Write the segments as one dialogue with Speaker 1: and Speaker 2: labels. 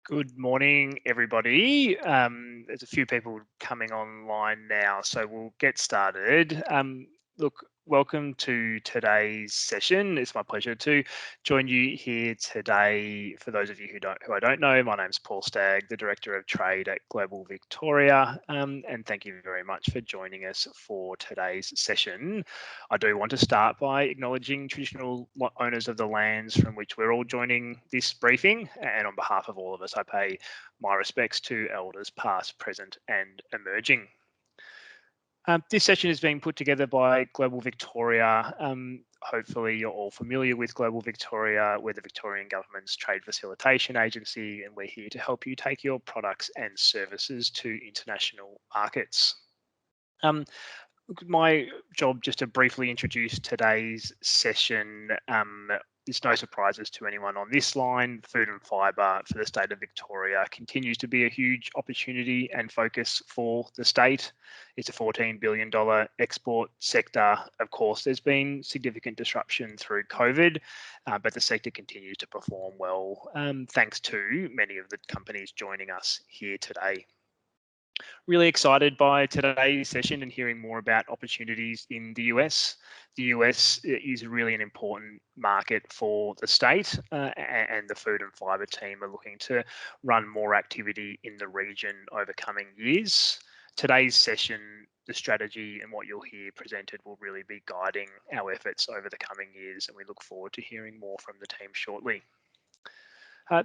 Speaker 1: Good morning, everybody. There's a few people coming online now, so we'll get started. Look, welcome to today's session. It's my pleasure to join you here today. For those of you who I don't know, my name's Paul Stagg, the Director of Trade at Global Victoria, and thank you very much for joining us for today's session. I do want to start by acknowledging traditional owners of the lands from which we're all joining this briefing, and on behalf of all of us, I pay my respects to elders past, present and emerging. This session is being put together by Global Victoria. Hopefully you're all familiar with Global Victoria. We're the Victorian Government's trade facilitation agency, and we're here to help you take your products and services to international markets. My job just to briefly introduce today's session. It's no surprises to anyone on this line. Food and fibre for the state of Victoria continues to be a huge opportunity and focus for the state. It's a $14 billion export sector. Of course, there's been significant disruption through COVID, but the sector continues to perform well, thanks to many of the companies joining us here today. Really excited by today's session and hearing more about opportunities in the US. The US is really an important market for the state, and the food and fibre team are looking to run more activity in the region over coming years. Today's session, the strategy and what you'll hear presented will really be guiding our efforts over the coming years, and we look forward to hearing more from the team shortly.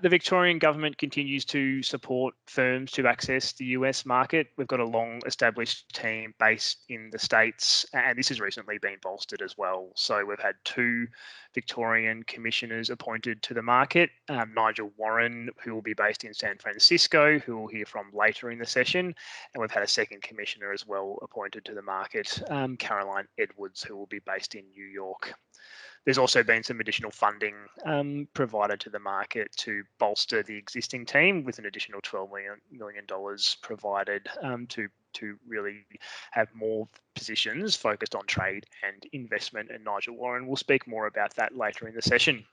Speaker 1: The Victorian government continues to support firms to access the US market. We've got a long established team based in the States, and this has recently been bolstered as well. So we've had 2 Victorian commissioners appointed to the market, Nigel Warren, who will be based in San Francisco, who we'll hear from later in the session. And we've had a second commissioner as well appointed to the market, Caroline Edwards, who will be based in New York. There's also been some additional funding provided to the market to bolster the existing team, with an additional $12 million provided to really have more positions focused on trade and investment. And Nigel Warren will speak more about that later in the session.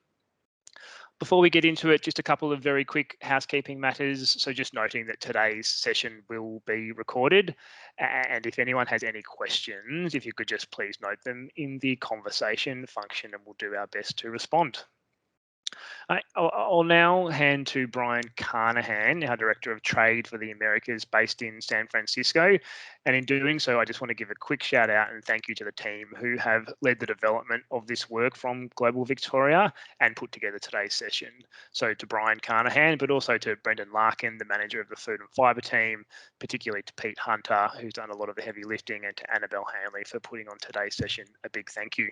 Speaker 1: Before we get into it, just a couple of very quick housekeeping matters. So just noting that today's session will be recorded. And if anyone has any questions, if you could just please note them in the conversation function and we'll do our best to respond. I'll now hand to Brian Carnahan, our Director of Trade for the Americas based in San Francisco. And in doing so, I just want to give a quick shout out and thank you to the team who have led the development of this work from Global Victoria and put together today's session. So to Brian Carnahan, but also to Brendan Larkin, the manager of the Food and Fibre team, particularly to Pete Hunter, who's done a lot of the heavy lifting, and to Annabelle Hanley for putting on today's session. A big thank you.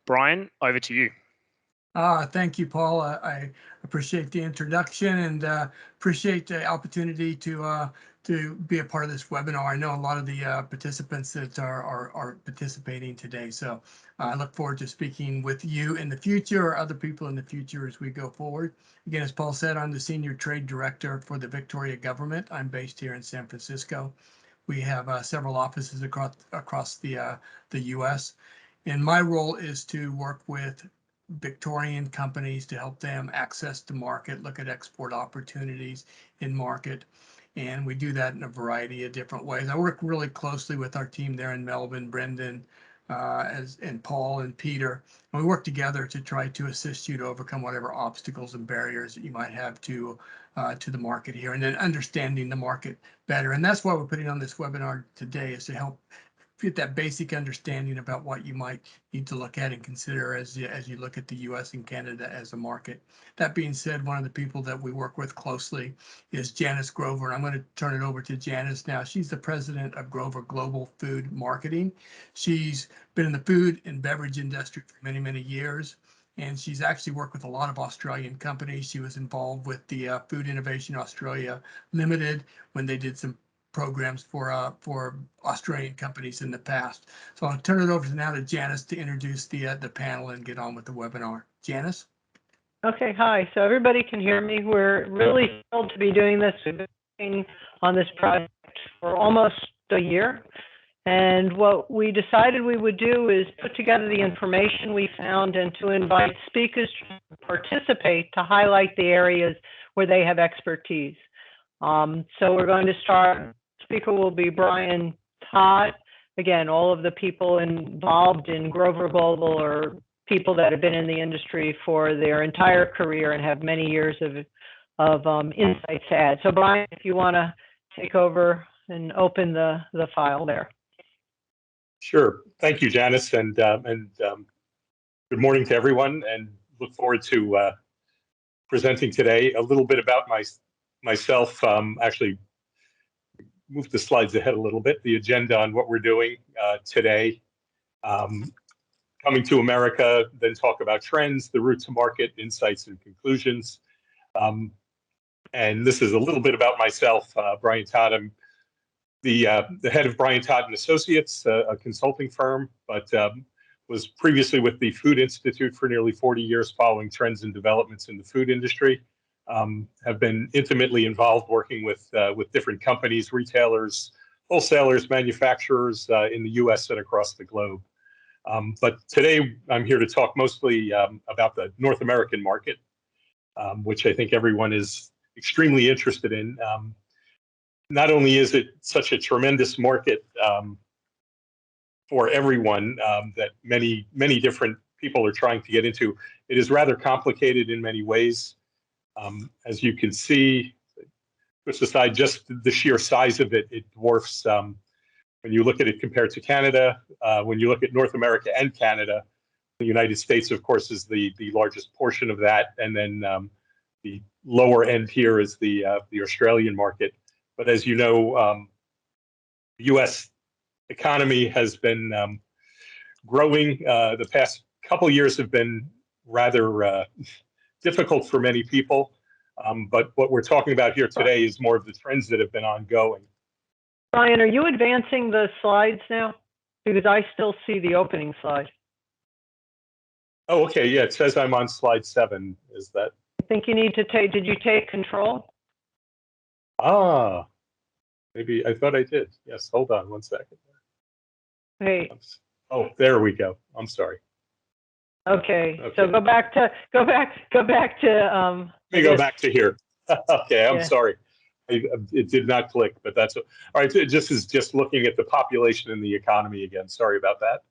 Speaker 1: Brian, over to you.
Speaker 2: Thank you, Paul. I appreciate the introduction and appreciate the opportunity to be a part of this webinar. I know a lot of the participants that are participating today, so I look forward to speaking with you in the future or other people in the future as we go forward. Again, as Paul said, I'm the Senior Trade Director for the Victoria government. I'm based here in San Francisco. We have several offices across the U.S., and my role is to work with Victorian companies to help them access the market, look at export opportunities in market. And we do that in a variety of different ways. I work really closely with our team there in Melbourne, Brendan, and Paul and Peter. And we work together to try to assist you to overcome whatever obstacles and barriers that you might have to the market here, and then understanding the market better. And that's why we're putting on this webinar today, is to help get that basic understanding about what you might need to look at and consider as you look at the US and Canada as a market. That being said, one of the people that we work with closely is Janis Grover, and I'm going to turn it over to Janis now. She's the president of Grover Global Food Marketing. She's been in the food and beverage industry for many, many years, and she's actually worked with a lot of Australian companies. She was involved with the Food Innovation Australia Limited when they did some programs for Australian companies in the past. So I'll turn it over now to Janis to introduce the panel and get on with the webinar. Janis?
Speaker 3: Okay, hi. So everybody can hear me. We're really thrilled to be doing this. We've been working on this project for almost a year. And what we decided we would do is put together the information we found and to invite speakers to participate to highlight the areas where they have expertise. So we're going to start. Speaker will be Brian Todd. Again, all of the people involved in Grover Global are people that have been in the industry for their entire career and have many years of insights to add. So Brian, if you want to take over and open the file there.
Speaker 4: Sure. Thank you, Janis, and good morning to everyone, and look forward to presenting today a little bit about myself. Actually, move the slides ahead a little bit. The agenda on what we're doing today. Coming to America, then talk about trends, the route to market, insights and conclusions. And this is a little bit about myself, Brian Todd. I'm the head of Brian Todd and Associates, a consulting firm, but was previously with the Food Institute for nearly 40 years, following trends and developments in the food industry. Have been intimately involved working with different companies, retailers, wholesalers, manufacturers in the U.S. and across the globe. But today I'm here to talk mostly about the North American market, which I think everyone is extremely interested in. Not only is it such a tremendous market for everyone that many different people are trying to get into, it is rather complicated in many ways. As you can see, push aside just the sheer size of it, it dwarfs, when you look at it compared to Canada, when you look at North America and Canada, the United States, of course, is the largest portion of that. And then the lower end here is the Australian market. But as you know, the U.S. economy has been growing. The past couple years have been rather difficult for many people. But what we're talking about here today is more of the trends that have been ongoing.
Speaker 3: Brian, are you advancing the slides now? Because I still see the opening slide.
Speaker 4: Oh, okay. Yeah, it says I'm on slide 7. Is that?
Speaker 3: I think you need to take, did you take control?
Speaker 4: Ah, maybe I thought I did. Yes, hold on one second.
Speaker 3: Hey.
Speaker 4: Oh, there we go. I'm sorry.
Speaker 3: Okay. So go back to.
Speaker 4: Let me go back to here. Okay, I'm sorry. It did not click, but that's all right. It just looking at the population and the economy again. Sorry about that.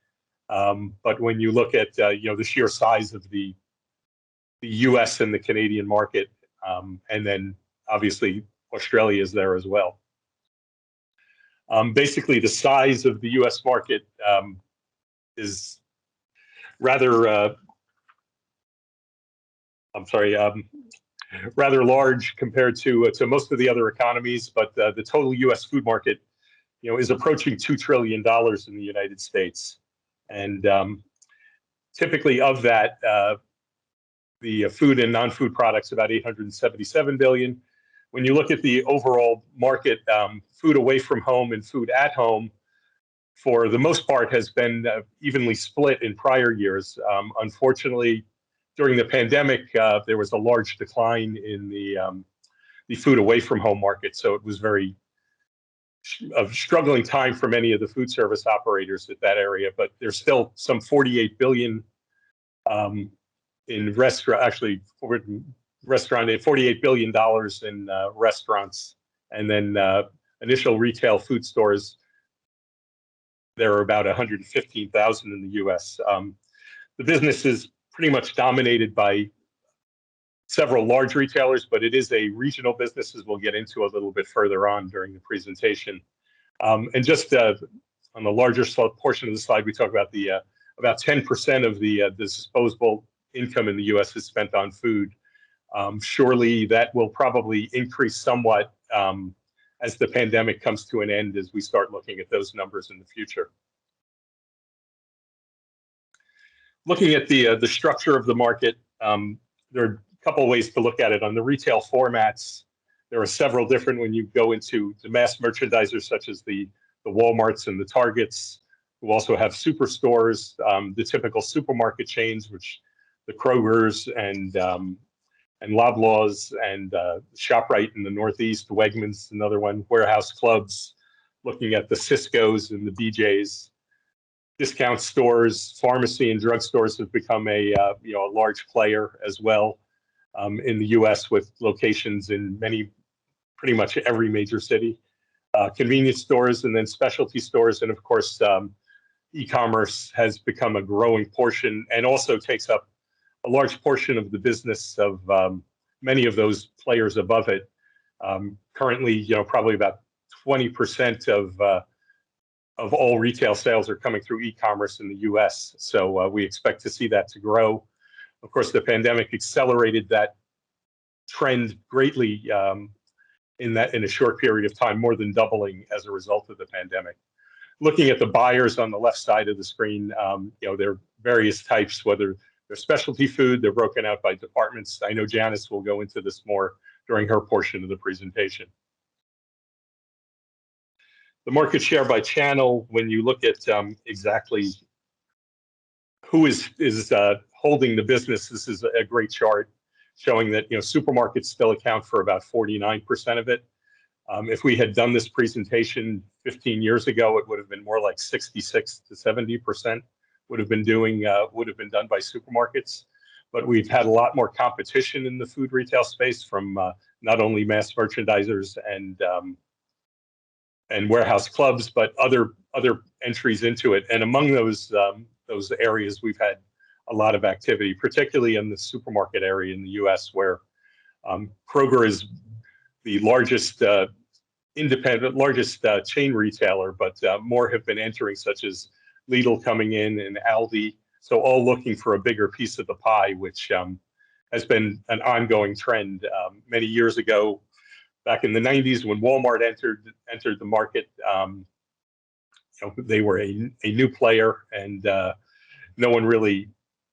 Speaker 4: But when you look at the sheer size of the U.S. and the Canadian market, and then obviously Australia is there as well. Basically, the size of the U.S. market is rather, rather large compared to most of the other economies. But the total U.S. food market, is approaching $2 trillion in the United States, and typically of that, the food and non-food products about 877 billion. When you look at the overall market, food away from home and food at home, for the most part, has been evenly split in prior years. Unfortunately, during the pandemic, there was a large decline in the food away from home market, so it was a struggling time for many of the food service operators at that area. But there's still some 48 billion in restaurant, actually $48 billion in restaurants, and then initial retail food stores. There are about 115,000 in the U.S. The business is pretty much dominated by several large retailers, but it is a regional business, as we'll get into a little bit further on during the presentation. And just on the larger portion of the slide, we talk about about 10% of the disposable income in the U.S. is spent on food. Surely that will probably increase somewhat as the pandemic comes to an end, as we start looking at those numbers in the future. Looking at the structure of the market, there are a couple of ways to look at it. On the retail formats, there are several different. When you go into the mass merchandisers, such as the Walmarts and the Targets, who also have superstores, the typical supermarket chains, which the Krogers and Loblaws and ShopRite in the Northeast, Wegmans, another one, warehouse clubs, looking at the Cisco's and the BJ's. Discount stores, pharmacy and drug stores have become a large player as well. in the US with locations in pretty much every major city. Convenience stores and then specialty stores, and of course, e-commerce has become a growing portion and also takes up a large portion of the business of many of those players above it. Currently, probably about 20% of all retail sales are coming through e-commerce in the US. So we expect to see that to grow. Of course, the pandemic accelerated that trend greatly in a short period of time, more than doubling as a result of the pandemic. Looking at the buyers on the left side of the screen, there are various types, whether they're specialty food, they're broken out by departments. I know Janis will go into this more during her portion of the presentation. The market share by channel, when you look at exactly who is holding the business, this is a great chart showing that supermarkets still account for about 49% of it. If we had done this presentation 15 years ago, it would have been more like 66 to 70% would have been done by supermarkets. But we've had a lot more competition in the food retail space from not only mass merchandisers and warehouse clubs, but other entries into it. And among those areas, we've had a lot of activity, particularly in the supermarket area in the U.S., where Kroger is the largest chain retailer, but more have been entering, such as Lidl coming in and Aldi. So all looking for a bigger piece of the pie, which has been an ongoing trend. Many years ago, back in the 90s, when Walmart entered the market, they were a new player, and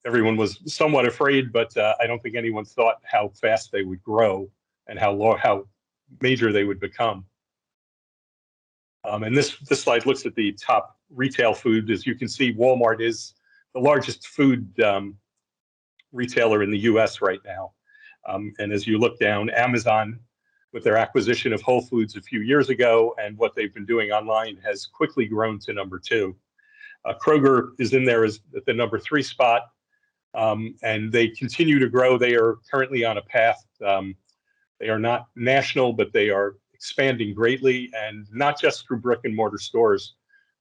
Speaker 4: everyone was somewhat afraid, but I don't think anyone thought how fast they would grow and how major they would become. And this slide looks at the top retail food. As you can see, Walmart is the largest food retailer in the US right now. And as you look down, Amazon, with their acquisition of Whole Foods a few years ago and what they've been doing online, has quickly grown to number 2. Kroger is in there at the number 3 spot, and they continue to grow. They are currently on a path. They are not national, but they are expanding greatly, and not just through brick and mortar stores.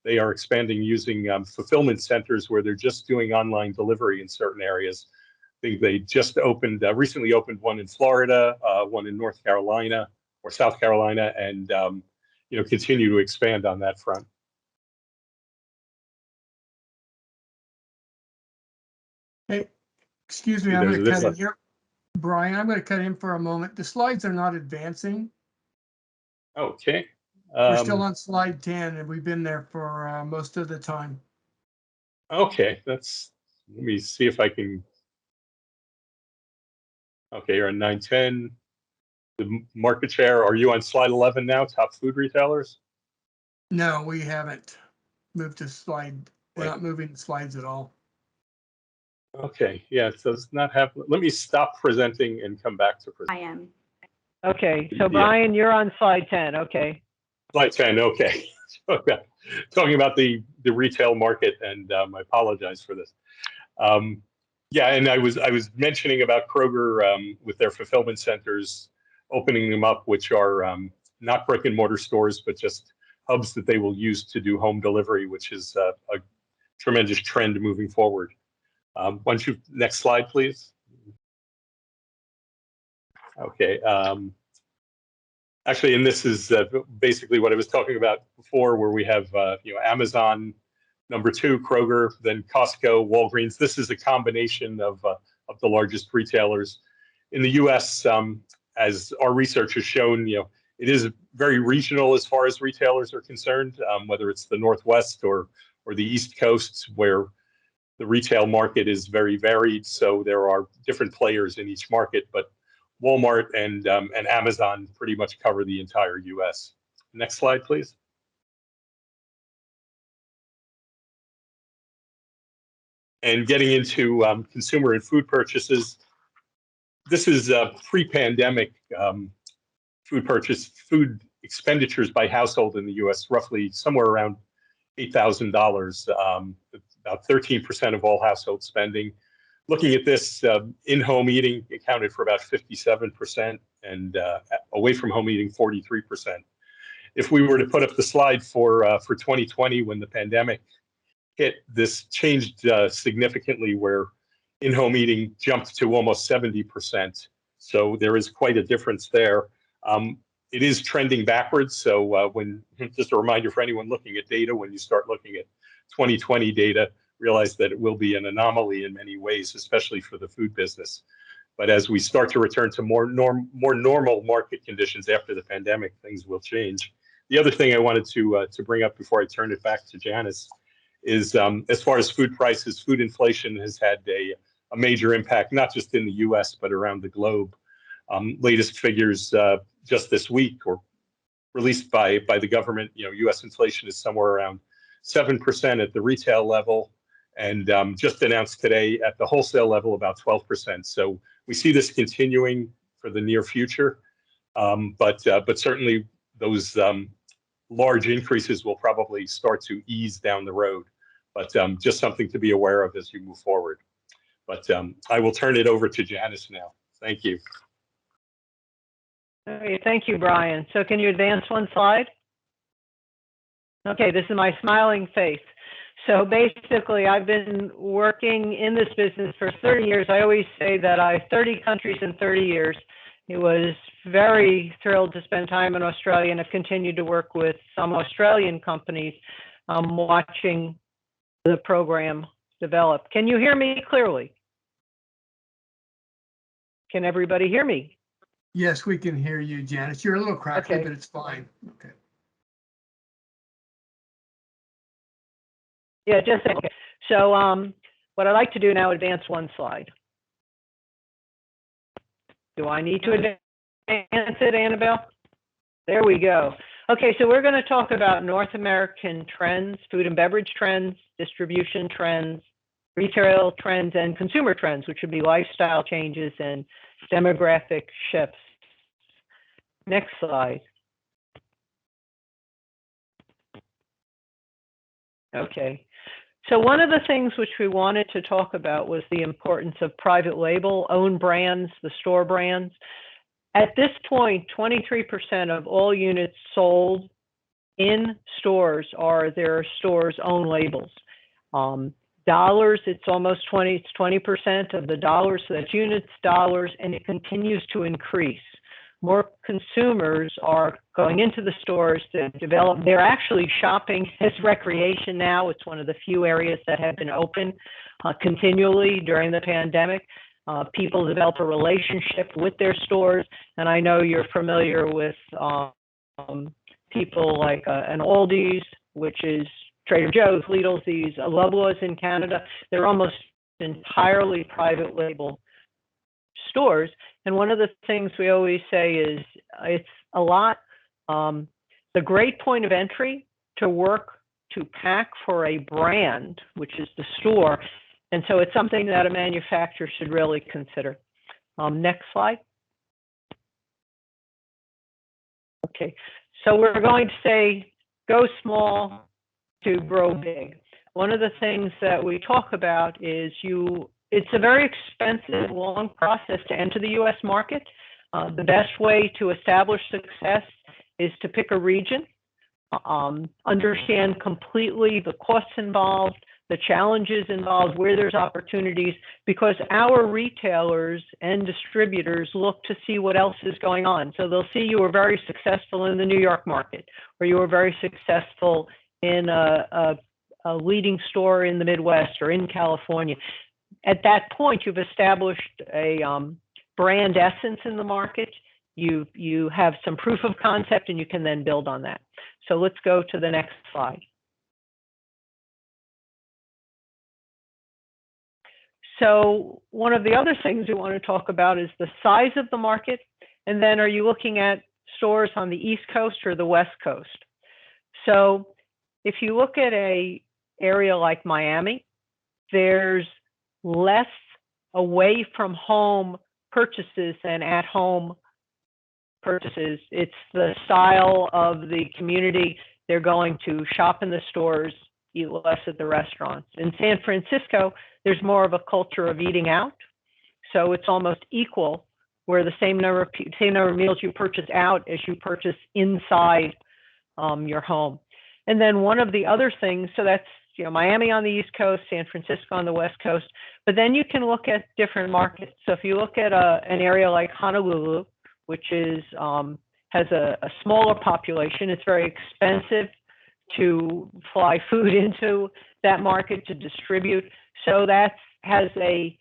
Speaker 4: They are expanding using fulfillment centers where they're just doing online delivery in certain areas. I think they just recently opened one in Florida, one in North Carolina or South Carolina, and continue to expand on that front.
Speaker 2: Hey, excuse me, I'm going to cut in here. Brian, I'm going to cut in for a moment. The slides are not advancing.
Speaker 4: Okay.
Speaker 2: We're still on slide 10, and we've been there for most of the time.
Speaker 4: Okay, let me see if I can. Okay, you're on 910. The market share, are you on slide 11 now, top food retailers?
Speaker 2: No, we haven't moved to slide. We're not moving the slides at all.
Speaker 4: Okay, yeah, it does not have. Let me stop presenting and come back to present.
Speaker 5: I am.
Speaker 3: Okay, so Brian, you're on slide 10. Okay.
Speaker 4: Slide 10. Okay. Talking about the retail market, and I apologize for this. Yeah, and I was mentioning about Kroger with their fulfillment centers, opening them up, which are not brick and mortar stores, but just hubs that they will use to do home delivery, which is a tremendous trend moving forward. Next slide, please. Okay. Actually, and this is basically what I was talking about before, where we have Amazon, number 2, Kroger, then Costco, Walgreens. This is a combination of the largest retailers in the U.S. As our research has shown, it is very regional as far as retailers are concerned, whether it's the Northwest or the East Coast, where the retail market is very varied. So there are different players in each market, but Walmart and Amazon pretty much cover the entire U.S. Next slide, please. And getting into consumer and food purchases, this is pre-pandemic food expenditures by household in the U.S., roughly somewhere around $8,000, about 13% of all household spending. looking at this, in-home eating accounted for about 57% and away from home eating 43%. If we were to put up the slide for 2020, when the pandemic hit, this changed significantly, where in-home eating jumped to almost 70%. So there is quite a difference there. It is trending backwards. So just a reminder for anyone looking at data, when you start looking at 2020 data, realize that it will be an anomaly in many ways, especially for the food business. But as we start to return to more normal market conditions after the pandemic, things will change. The other thing I wanted to bring up before I turn it back to Janis is, as far as food prices, food inflation has had a major impact, not just in the U.S., but around the globe. Latest figures just this week, or released by the government, U.S. inflation is somewhere around 7% at the retail level, and just announced today at the wholesale level about 12%. So we see this continuing for the near future, but certainly those large increases will probably start to ease down the road. But just something to be aware of as you move forward. But I will turn it over to Janis now. Thank you.
Speaker 3: Okay, thank you, Brian. So can you advance one slide? Okay, this is my smiling face. So basically, I've been working in this business for 30 years. I always say that 30 countries in 30 years. It was very thrilled to spend time in Australia, and have continued to work with some Australian companies, watching the program develop. Can you hear me clearly? Can everybody hear me?
Speaker 2: Yes, we can hear you, Janis. You're a little crackly,
Speaker 3: Okay.
Speaker 2: but it's fine. Okay.
Speaker 3: Yeah, just okay. So what I'd like to do now, advance one slide. Do I need to advance it, Annabelle? There we go. Okay, so we're going to talk about North American trends, food and beverage trends, distribution trends, retail trends, and consumer trends, which would be lifestyle changes and demographic shifts. Next slide. Okay. So one of the things which we wanted to talk about was the importance of private label, own brands, the store brands. At this point, 23% of all units sold in stores are their store's own labels. Dollars, it's almost 20, it's 20% of the dollars, so that's units, dollars, and it continues to increase. More consumers are going into the stores to develop. They're actually shopping as recreation now. It's one of the few areas that have been open continually during the pandemic. People develop a relationship with their stores, and I know you're familiar with people like an Aldi's, which is Trader Joe's, Lidl's, these Loblaws in Canada. They're almost entirely private label stores. And one of the things we always say is it's a lot, the great point of entry to work to pack for a brand, which is the store. And so it's something that a manufacturer should really consider. Next slide. Okay, so we're going to say, go small to grow big. One of the things that we talk about is it's a very expensive, long process to enter the U.S. market. The best way to establish success is to pick a region, understand completely the costs involved, the challenges involved, where there's opportunities, because our retailers and distributors look to see what else is going on. So they'll see you were very successful in the New York market, or you were very successful in a leading store in the Midwest or in California. At that point, you've established a brand essence in the market. You have some proof of concept, and you can then build on that. So let's go to the next slide. So one of the other things we want to talk about is the size of the market, and then are you looking at stores on the East Coast or the West Coast? So if you look at an area like Miami, there's less away from home purchases than at home purchases. It's the style of the community. They're going to shop in the stores eat less at the restaurants. In San Francisco, there's more of a culture of eating out. So it's almost equal, where the same number of meals you purchase out as you purchase inside your home. And then one of the other things, so that's Miami on the East Coast, San Francisco on the West Coast, but then you can look at different markets. So if you look at an area like Honolulu, which is has a smaller population, it's very expensive to fly food into that market to distribute. So that has a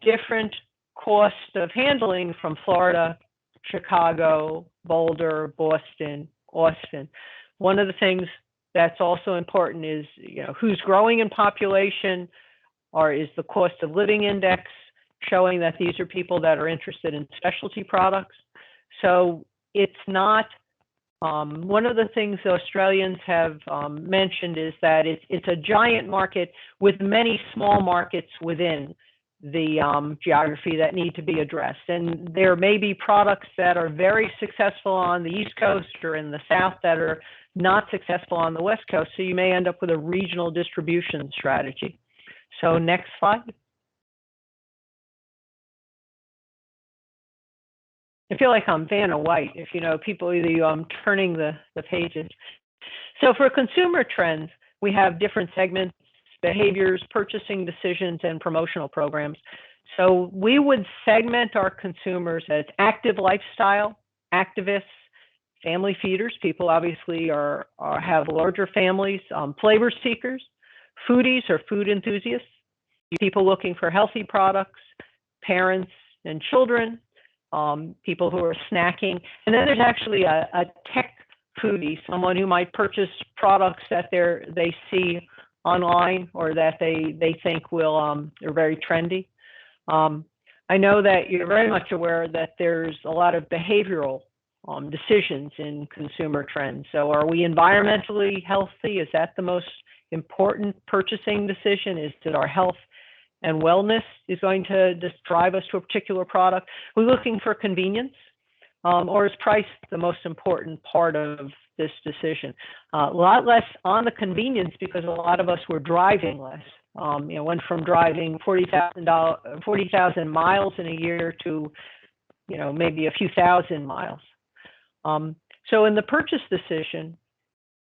Speaker 3: different cost of handling from Florida, Chicago, Boulder, Boston, Austin. One of the things that's also important is, who's growing in population, or is the cost of living index showing that these are people that are interested in specialty products. So it's not, one of the things the Australians have mentioned is that it's a giant market with many small markets within the geography that need to be addressed. And there may be products that are very successful on the East Coast or in the South that are not successful on the West Coast. So you may end up with a regional distribution strategy. So next slide. I feel like I'm Vanna White, if people either turning the pages. So for consumer trends, we have different segments, behaviors, purchasing decisions, and promotional programs. So we would segment our consumers as active lifestyle, activists, family feeders. People obviously have larger families, flavor seekers, foodies or food enthusiasts, people looking for healthy products, parents and children, people who are snacking. And then there's actually a tech foodie, someone who might purchase products that they see online or that they think will are very trendy. I know that you're very much aware that there's a lot of behavioral decisions in consumer trends. So are we environmentally healthy? Is that the most important purchasing decision? Is that our health and wellness is going to just drive us to a particular product? We're looking for convenience, or is price the most important part of this decision? A lot less on the convenience, because a lot of us were driving less. Went from driving 40,000 miles in a year to, maybe a few thousand miles. So in the purchase decision,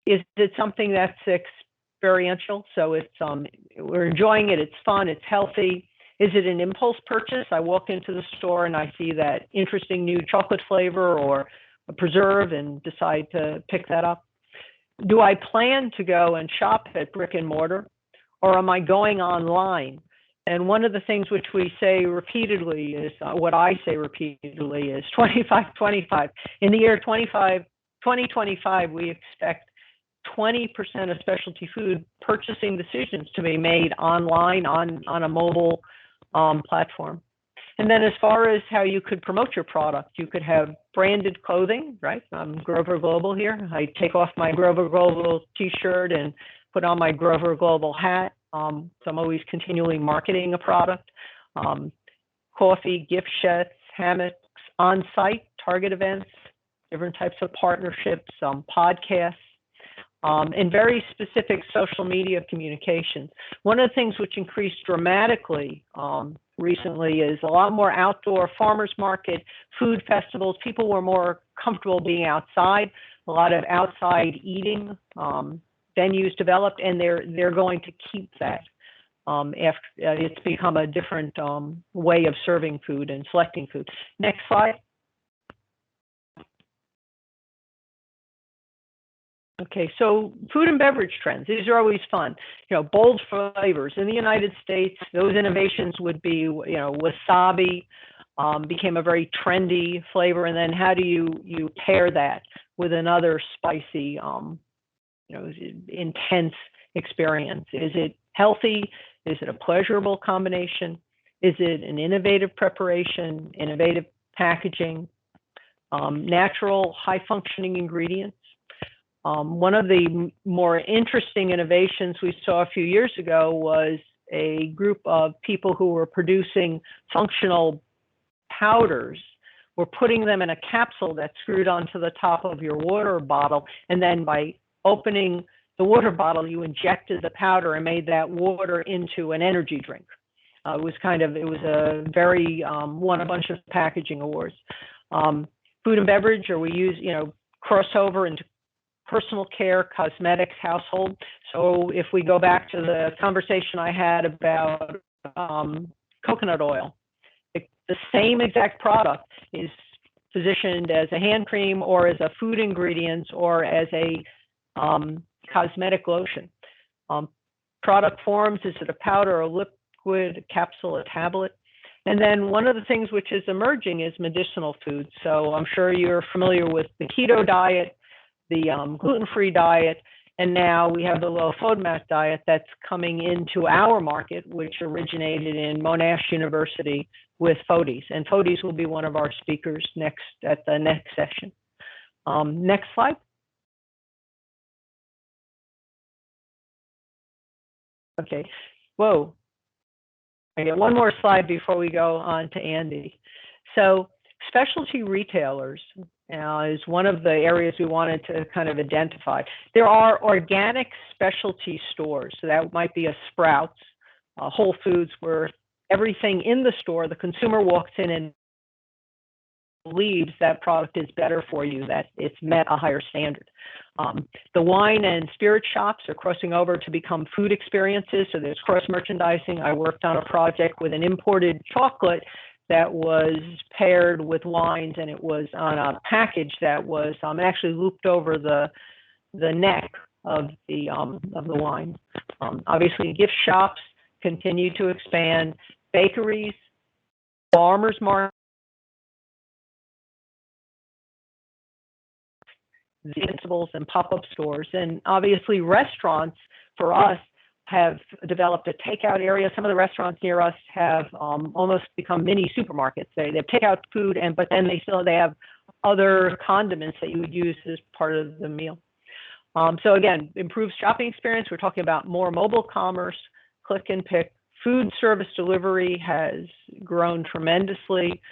Speaker 3: is it something that's experiential? So it's we're enjoying it, it's fun, it's healthy. Is it an impulse purchase? I walk into the store and I see that interesting new chocolate flavor or a preserve and decide to pick that up. Do I plan to go and shop at brick and mortar, or am I going online? And one of the things which we say repeatedly is, what I say repeatedly is 25-25. In the year 2025, we expect 20% of specialty food purchasing decisions to be made online on a mobile platform. And then as far as how you could promote your product, you could have branded clothing, right? I'm Grover Global here. I take off my Grover Global t-shirt and put on my Grover Global hat. So I'm always continually marketing a product. Coffee, gift sets, hammocks, on-site target events, different types of partnerships, podcasts, and very specific social media communications. One of the things which increased dramatically recently is a lot more outdoor farmers market, food festivals. People were more comfortable being outside, a lot of outside eating venues developed, and they're going to keep that after it's become a different way of serving food and selecting food. Next slide. Okay, so food and beverage trends, these are always fun. Bold flavors. In the United States, those innovations would be, wasabi became a very trendy flavor. And then how do you pair that with another spicy, intense experience? Is it healthy? Is it a pleasurable combination? Is it an innovative preparation, innovative packaging, natural, high-functioning ingredients? One of the more interesting innovations we saw a few years ago was a group of people who were producing functional powders. We're putting them in a capsule that's screwed onto the top of your water bottle, and then by opening the water bottle, you injected the powder and made that water into an energy drink. It was a very, won a bunch of packaging awards. Food and beverage, or we use, crossover into personal care, cosmetics, household. So if we go back to the conversation I had about coconut oil, the same exact product is positioned as a hand cream or as a food ingredient or as a cosmetic lotion. Product forms, is it a powder, a liquid, a capsule, a tablet? And then one of the things which is emerging is medicinal foods. So I'm sure you're familiar with the keto diet, the gluten-free diet, and now we have the low FODMAP diet that's coming into our market, which originated in Monash University with FODIs. And FODIs will be one of our speakers at the next session. Next slide. Okay, whoa. I get one more slide before we go on to Andy. So specialty retailers is one of the areas we wanted to kind of identify. There are organic specialty stores. So that might be a Sprouts, Whole Foods, where everything in the store, the consumer walks in and believes that product is better for you, that it's met a higher standard. The wine and spirit shops are crossing over to become food experiences. So there's cross merchandising. I worked on a project with an imported chocolate that was paired with wines, and it was on a package that was actually looped over the neck of the wine. Obviously, gift shops continue to expand. Bakeries, farmers markets, principals and pop-up stores, and obviously restaurants for us have developed a takeout area. Some of the restaurants near us have almost become mini supermarkets. They have takeout food, but then they have other condiments that you would use as part of the meal. So again, improved shopping experience. We're talking about more mobile commerce, click and pick. Food service delivery has grown tremendously.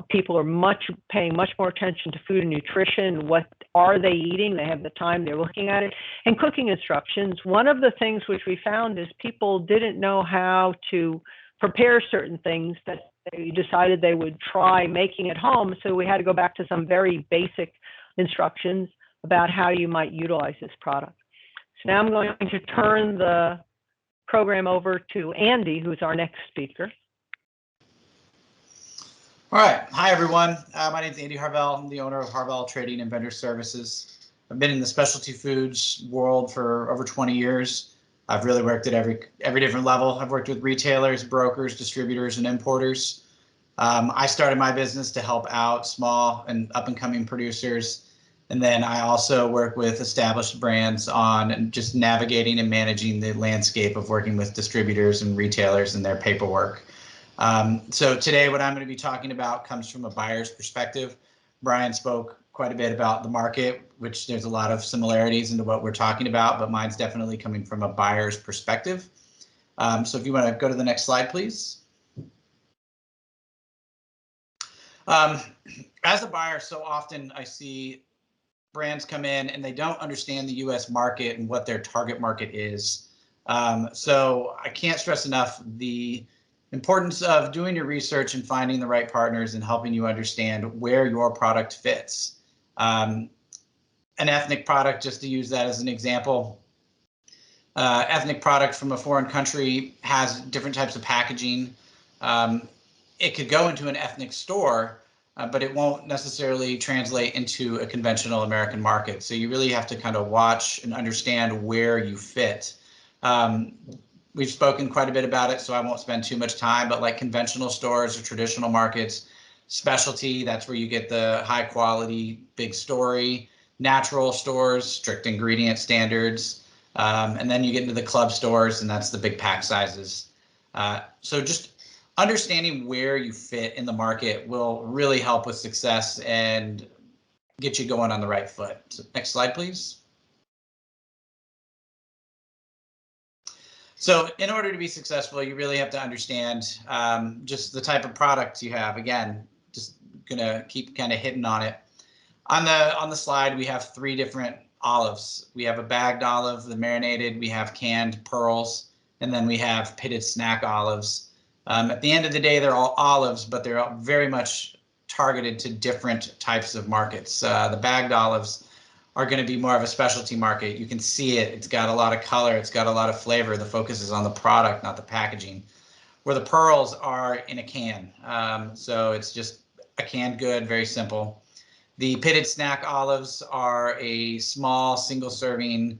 Speaker 3: People are paying much more attention to food and nutrition. What are they eating? They have the time, they're looking at it. And cooking instructions. One of the things which we found is people didn't know how to prepare certain things that they decided they would try making at home. So we had to go back to some very basic instructions about how you might utilize this product. So now I'm going to turn the program over to Andy, who's our next speaker.
Speaker 5: All right. Hi, everyone. My name is Andy Harvell. I'm the owner of Harvell Trading and Vendor Services. I've been in the specialty foods world for over 20 years. I've really worked at every different level. I've worked with retailers, brokers, distributors, and importers. I started my business to help out small and up-and-coming producers. And then I also work with established brands on just navigating and managing the landscape of working with distributors and retailers and their paperwork. So today what I'm going to be talking about comes from a buyer's perspective. Brian spoke quite a bit about the market, which there's a lot of similarities into what we're talking about, but mine's definitely coming from a buyer's perspective. So if you want to go to the next slide, please. As a buyer, so often I see brands come in and they don't understand the US market and what their target market is. So I can't stress enough the importance of doing your research and finding the right partners and helping you understand where your product fits. An ethnic product, just to use that as an example, ethnic product from a foreign country has different types of packaging. It could go into an ethnic store, but it won't necessarily translate into a conventional American market. So you really have to kind of watch and understand where you fit. We've spoken quite a bit about it, so I won't spend too much time, but like conventional stores or traditional markets, specialty, that's where you get the high quality, big story, natural stores, strict ingredient standards, and then you get into the club stores, and that's the big pack sizes. So just understanding where you fit in the market will really help with success and get you going on the right foot. So next slide, please. So in order to be successful, you really have to understand just the type of products you have. Again, just gonna keep kind of hitting on it. On the slide, we have three different olives. We have a bagged olive, the marinated, we have canned pearls, and then we have pitted snack olives. At the end of the day, they're all olives, but they're all very much targeted to different types of markets. The bagged olives are going to be more of a specialty market. You can see it. It's got a lot of color. It's got a lot of flavor. The focus is on the product, not the packaging. Where the pearls are in a can. So it's just a canned good, very simple. The pitted snack olives are a small single serving,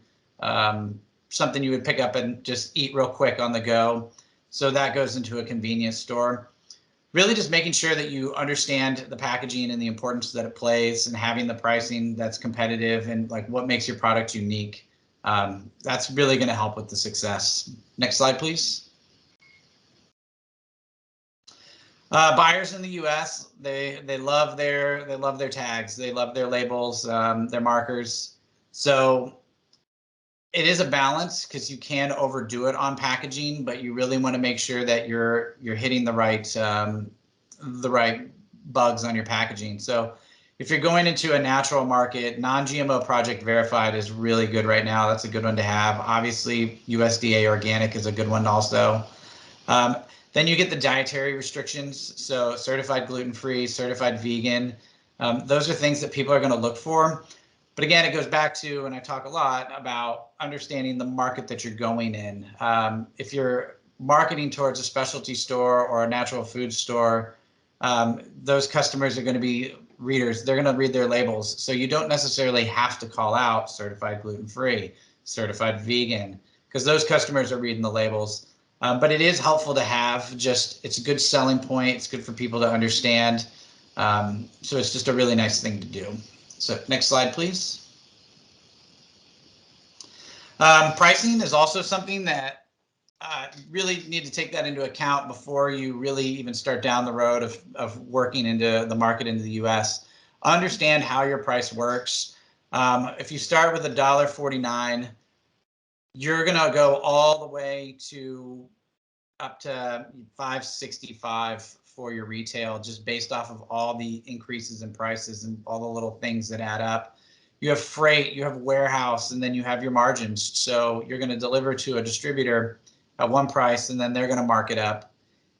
Speaker 5: something you would pick up and just eat real quick on the go. So that goes into a convenience store. Really just making sure that you understand the packaging and the importance that it plays, and having the pricing that's competitive and like what makes your product unique. That's really going to help with the success. Next slide, please. Buyers in the U.S. they love their tags, they love their labels, their markers. So it is a balance, because you can overdo it on packaging, but you really want to make sure that you're hitting the right bugs on your packaging. So if you're going into a natural market, non-GMO project verified is really good right now. That's a good one to have. Obviously, USDA organic is a good one also. Then you get the dietary restrictions. So certified gluten-free, certified vegan. Those are things that people are going to look for. But again, it goes back to, and I talk a lot about understanding the market that you're going in. If you're marketing towards a specialty store or a natural food store, those customers are going to be readers. They're going to read their labels. So you don't necessarily have to call out certified gluten-free, certified vegan, because those customers are reading the labels. But it is helpful to have. Just, it's a good selling point. It's good for people to understand. So it's just a really nice thing to do. So next slide, please. Pricing is also something that really need to take that into account before you really even start down the road of working into the market into the US. Understand how your price works. If you start with $1.49, you're gonna go all the way to up to $5.65 for your retail, just based off of all the increases in prices and all the little things that add up. You have freight, you have warehouse, and then you have your margins. So you're going to deliver to a distributor at one price, and then they're going to mark it up.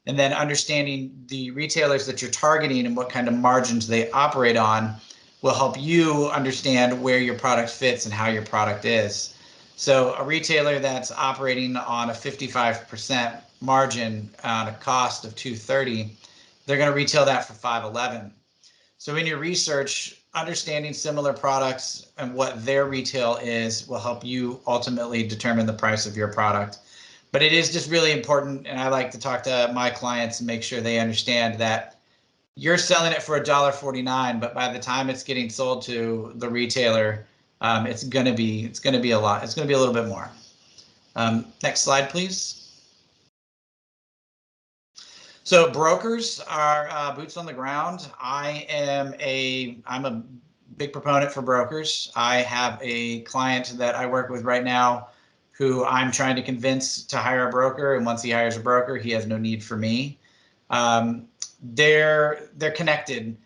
Speaker 5: And then understanding the retailers that you're targeting and what kind of margins they operate on will help you understand where your product fits and how your product is. So a retailer that's operating on a 55% margin on a cost of $2.30, they're going to retail that for $5.11. So in your research, understanding similar products and what their retail is will help you ultimately determine the price of your product. But it is just really important, and I like to talk to my clients and make sure they understand that you're selling it for $1.49, but by the time it's getting sold to the retailer, it's going to be a lot. It's going to be a little bit more. Next slide, please. So brokers are boots on the ground. I'm a big proponent for brokers. I have a client that I work with right now who I'm trying to convince to hire a broker, and once he hires a broker, he has no need for me. They're connected.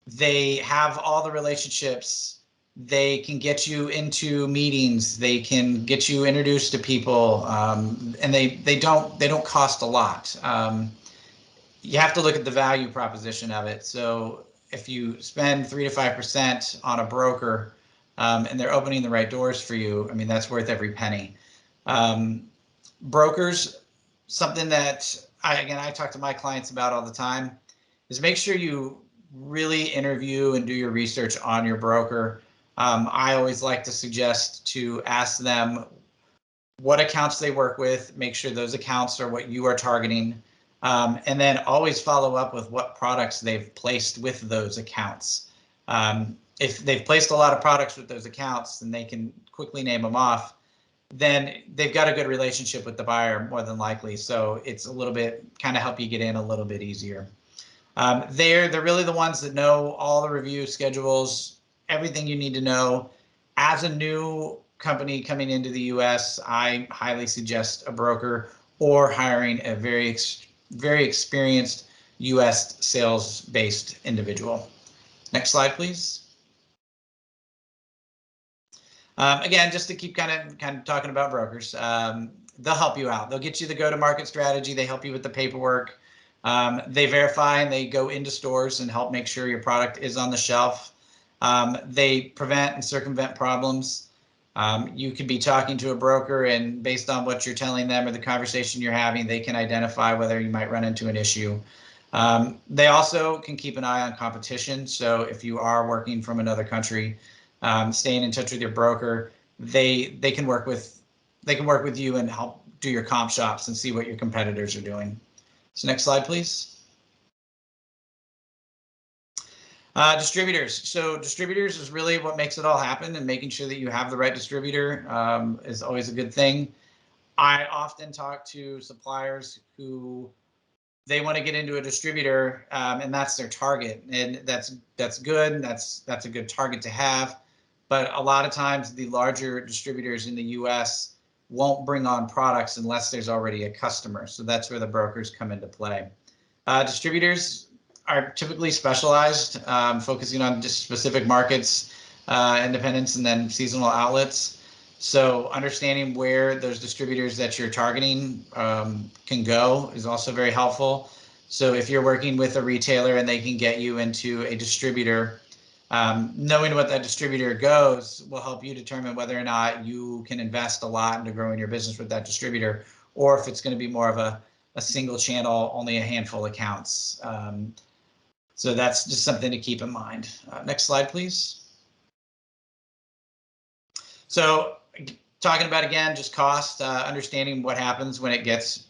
Speaker 5: They have all the relationships. They can get you into meetings. They can get you introduced to people, and they don't cost a lot. You have to look at the value proposition of it. So if you spend 3 to 5% on a broker, and they're opening the right doors for you, I mean, that's worth every penny. Brokers, something that I talk to my clients about all the time, is make sure you really interview and do your research on your broker. I always like to suggest to ask them what accounts they work with, make sure those accounts are what you are targeting. And then always follow up with what products they've placed with those accounts. If they've placed a lot of products with those accounts and they can quickly name them off, then they've got a good relationship with the buyer more than likely. So it's a little bit kind of help you get in a little bit easier. They're really the ones that know all the review schedules, everything you need to know. As a new company coming into the US, I highly suggest a broker or hiring a very experienced US sales-based individual. Next slide, please. Again, just to keep kind of talking about brokers, they'll help you out. They'll get you the go-to-market strategy. They help you with the paperwork. They verify and they go into stores and help make sure your product is on the shelf. They prevent and circumvent problems. You could be talking to a broker, and based on what you're telling them or the conversation you're having, they can identify whether you might run into an issue. They also can keep an eye on competition. So if you are working from another country, staying in touch with your broker, they can work with you and help do your comp shops and see what your competitors are doing. So next slide, please. Distributors. So distributors is really what makes it all happen, and making sure that you have the right distributor is always a good thing. I often talk to suppliers who they want to get into a distributor, and that's their target, and that's good. And that's a good target to have. But a lot of times the larger distributors in the US won't bring on products unless there's already a customer. So that's where the brokers come into play. Distributors are typically specialized, focusing on just specific markets, independents, and then seasonal outlets. So understanding where those distributors that you're targeting can go is also very helpful. So if you're working with a retailer and they can get you into a distributor, knowing what that distributor goes will help you determine whether or not you can invest a lot into growing your business with that distributor, or if it's going to be more of a single channel, only a handful of accounts. So that's just something to keep in mind. Next slide, please. So talking about, again, just cost, understanding what happens when it gets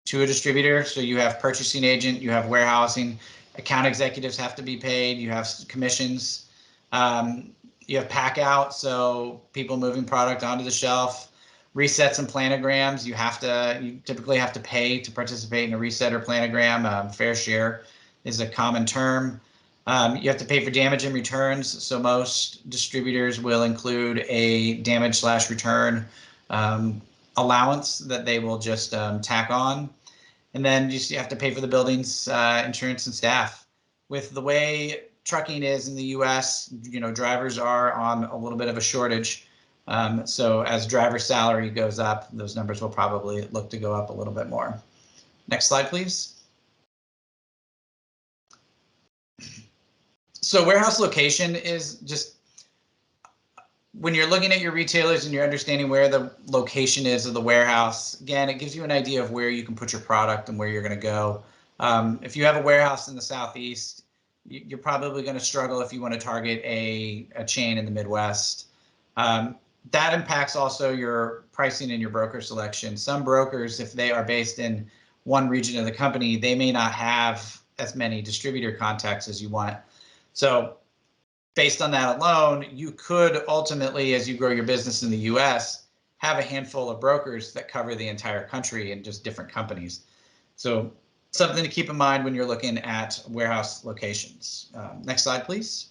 Speaker 5: to a distributor. So you have purchasing agent, you have warehousing, account executives have to be paid, you have commissions, you have pack out, so people moving product onto the shelf, resets and planograms. You typically have to pay to participate in a reset or planogram. Fair share is a common term. You have to pay for damage and returns. So most distributors will include a damage/return allowance that they will just tack on. And then you have to pay for the buildings, insurance, and staff. With the way trucking is in the US, drivers are on a little bit of a shortage. So as driver salary goes up, those numbers will probably look to go up a little bit more. Next slide, please. So warehouse location is just, when you're looking at your retailers and you're understanding where the location is of the warehouse, again, it gives you an idea of where you can put your product and where you're going to go. If you have a warehouse in the Southeast, you're probably going to struggle if you want to target a chain in the Midwest. That impacts also your pricing and your broker selection. Some brokers, if they are based in one region of the company, they may not have as many distributor contacts as you want. So based on that alone, you could ultimately, as you grow your business in the US, have a handful of brokers that cover the entire country and just different companies. So something to keep in mind when you're looking at warehouse locations. Next slide, please.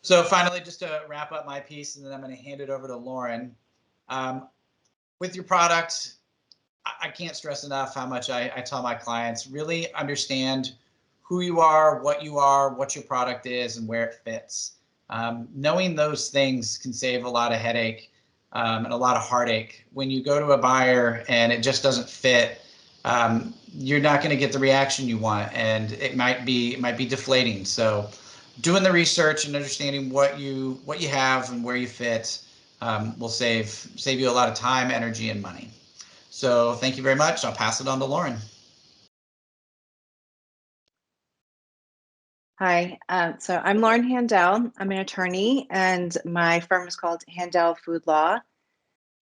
Speaker 5: So finally, just to wrap up my piece, and then I'm going to hand it over to Lauren. With your product, I can't stress enough how much I tell my clients, really understand who you are, what your product is, and where it fits. Knowing those things can save a lot of headache and a lot of heartache. When you go to a buyer and it just doesn't fit, you're not going to get the reaction you want, and it might be deflating. So doing the research and understanding what you have and where you fit will save you a lot of time, energy, and money. So thank you very much. I'll pass it on to Lauren.
Speaker 6: Hi, so I'm Lauren Handel. I'm an attorney, and my firm is called Handel Food Law.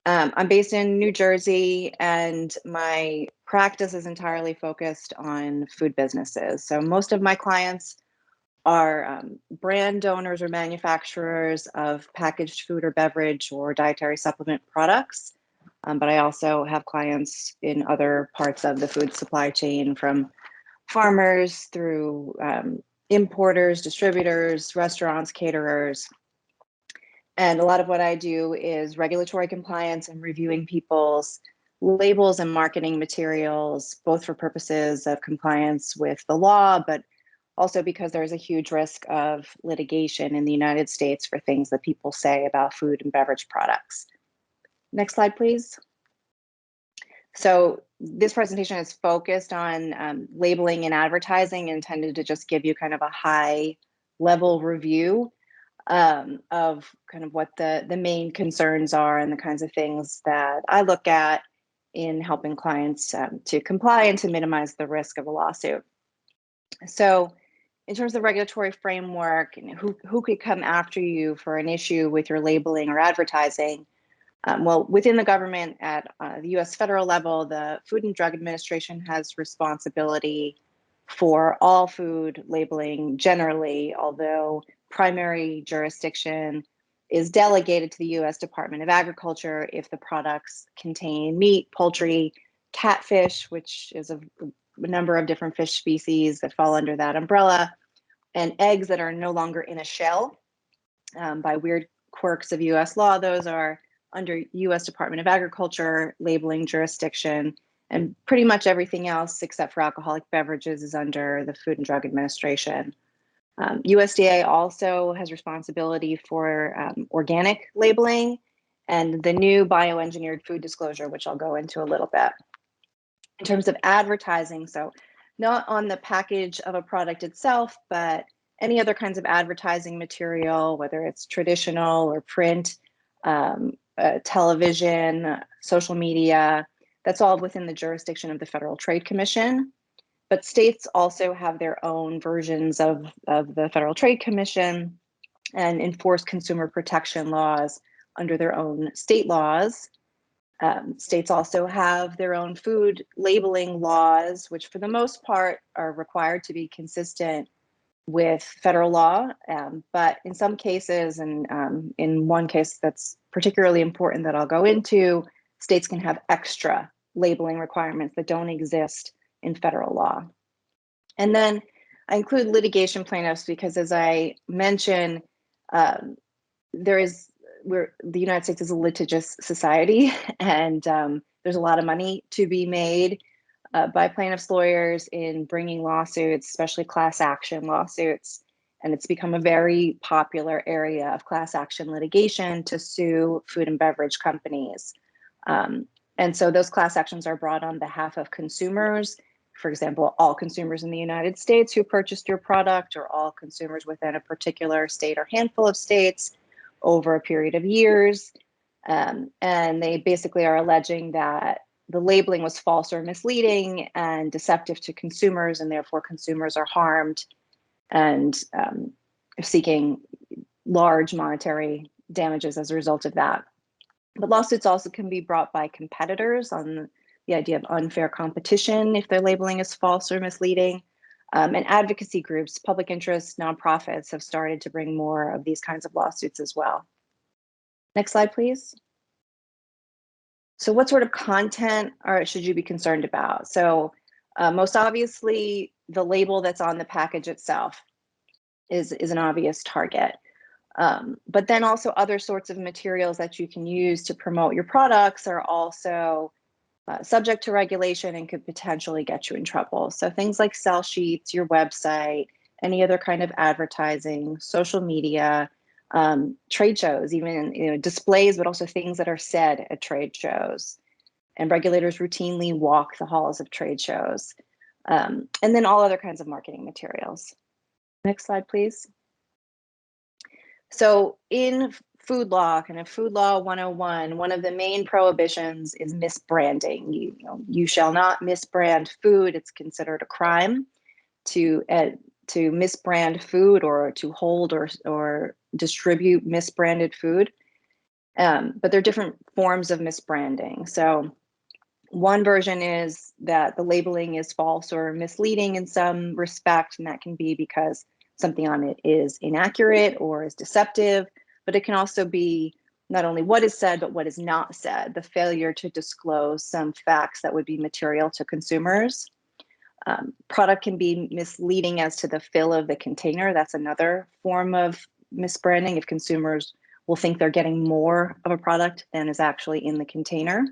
Speaker 6: I'm based in New Jersey, and my practice is entirely focused on food businesses. So most of my clients are brand owners or manufacturers of packaged food or beverage or dietary supplement products. But I also have clients in other parts of the food supply chain, from farmers through importers, distributors, restaurants, caterers. And a lot of what I do is regulatory compliance and reviewing people's labels and marketing materials, both for purposes of compliance with the law, but also because there's a huge risk of litigation in the United States for things that people say about food and beverage products. Next slide, please. So this presentation is focused on labeling and advertising, intended to just give you kind of a high level review of kind of what the main concerns are and the kinds of things that I look at in helping clients to comply and to minimize the risk of a lawsuit. So in terms of regulatory framework, who could come after you for an issue with your labeling or advertising? Well, within the government at the US federal level, the Food and Drug Administration has responsibility for all food labeling generally, although primary jurisdiction is delegated to the US Department of Agriculture if the products contain meat, poultry, catfish, which is a number of different fish species that fall under that umbrella, and eggs that are no longer in a shell. By weird quirks of US law, those are under US Department of Agriculture labeling jurisdiction, and pretty much everything else except for alcoholic beverages is under the Food and Drug Administration. USDA also has responsibility for organic labeling and the new bioengineered food disclosure, which I'll go into a little bit. In terms of advertising, so not on the package of a product itself, but any other kinds of advertising material, whether it's traditional or print, television, social media, that's all within the jurisdiction of the Federal Trade Commission. But states also have their own versions of the Federal Trade Commission and enforce consumer protection laws under their own state laws. States also have their own food labeling laws, which for the most part are required to be consistent with federal law. But in some cases, and in one case that's particularly important that I'll go into, states can have extra labeling requirements that don't exist in federal law. And then I include litigation plaintiffs because, as I mentioned, the United States is a litigious society, and there's a lot of money to be made by plaintiffs' lawyers in bringing lawsuits, especially class action lawsuits. And it's become a very popular area of class action litigation to sue food and beverage companies. And so those class actions are brought on behalf of consumers. For example, all consumers in the United States who purchased your product, or all consumers within a particular state or handful of states over a period of years. And they basically are alleging that the labeling was false or misleading and deceptive to consumers, and therefore consumers are harmed and seeking large monetary damages as a result of that. But lawsuits also can be brought by competitors on the idea of unfair competition if their labeling is false or misleading. And advocacy groups, public interest, nonprofits have started to bring more of these kinds of lawsuits as well. Next slide, please. So what sort of content should you be concerned about? So most obviously, the label that's on the package itself is an obvious target. But then also other sorts of materials that you can use to promote your products are also subject to regulation and could potentially get you in trouble. So things like sell sheets, your website, any other kind of advertising, social media, trade shows, even displays, but also things that are said at trade shows. And regulators routinely walk the halls of trade shows. And then all other kinds of marketing materials. Next slide, please. So in food law, kind of food law 101, one of the main prohibitions is misbranding. You shall not misbrand food. It's considered a crime to misbrand food or to hold or distribute misbranded food. But there are different forms of misbranding. So one version is that the labeling is false or misleading in some respect, and that can be because something on it is inaccurate or is deceptive, but it can also be not only what is said, but what is not said, the failure to disclose some facts that would be material to consumers. Product can be misleading as to the fill of the container. That's another form of misbranding, if consumers will think they're getting more of a product than is actually in the container.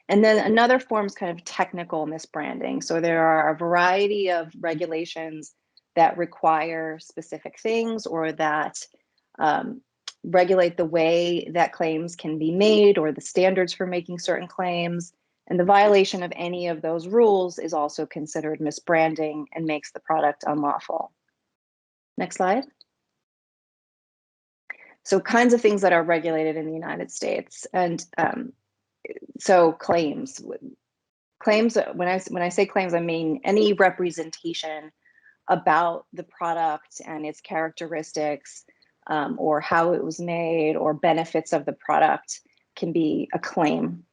Speaker 6: And then another form is kind of technical misbranding. So there are a variety of regulations that require specific things or that regulate the way that claims can be made or the standards for making certain claims. And the violation of any of those rules is also considered misbranding and makes the product unlawful. Next slide. So kinds of things that are regulated in the United States. And so claims, when I say claims, I mean any representation about the product and its characteristics, or how it was made or benefits of the product can be a claim.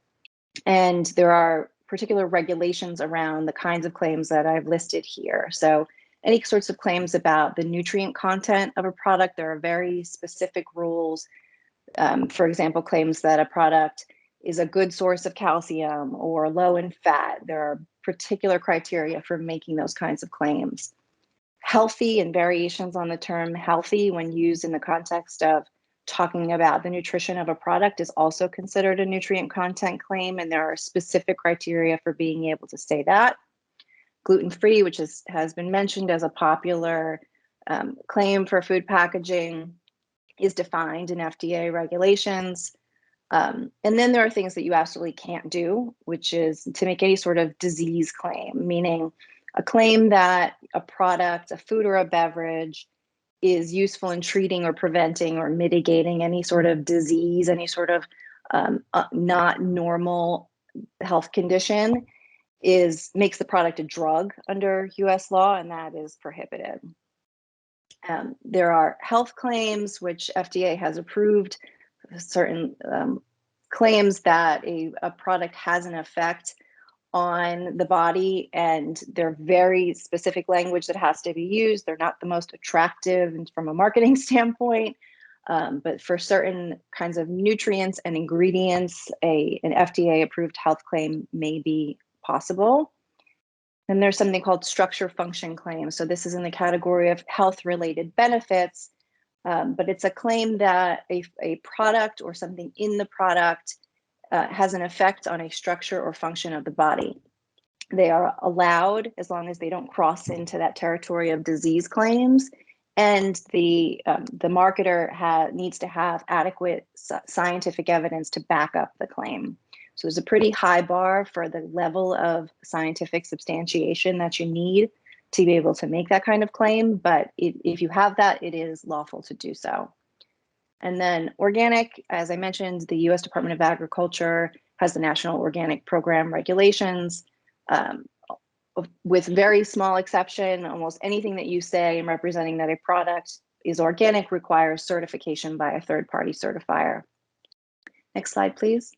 Speaker 6: And there are particular regulations around the kinds of claims that I've listed here. So any sorts of claims about the nutrient content of a product, there are very specific rules. For example, claims that a product is a good source of calcium or low in fat. There are particular criteria for making those kinds of claims. Healthy and variations on the term healthy when used in the context of talking about the nutrition of a product is also considered a nutrient content claim, and there are specific criteria for being able to say that. Gluten-free, which has been mentioned as a popular claim for food packaging, is defined in FDA regulations. And then there are things that you absolutely can't do, which is to make any sort of disease claim, meaning a claim that a product, a food or a beverage, is useful in treating or preventing or mitigating any sort of disease, any sort of not normal health condition, makes the product a drug under US law, and that is prohibited. There are health claims, which FDA has approved, certain claims that a product has an effect on the body, and they're very specific language that has to be used. They're not the most attractive from a marketing standpoint, but for certain kinds of nutrients and ingredients, an FDA approved health claim may be possible. And there's something called structure function claims. So this is in the category of health related benefits, but it's a claim that a product or something in the product has an effect on a structure or function of the body. They are allowed as long as they don't cross into that territory of disease claims, and the marketer needs to have adequate scientific evidence to back up the claim. So there's a pretty high bar for the level of scientific substantiation that you need to be able to make that kind of claim, but if you have that, it is lawful to do so. And then organic, as I mentioned, the US Department of Agriculture has the National Organic Program regulations. With very small exception, almost anything that you say in representing that a product is organic requires certification by a third-party certifier. Next slide, please.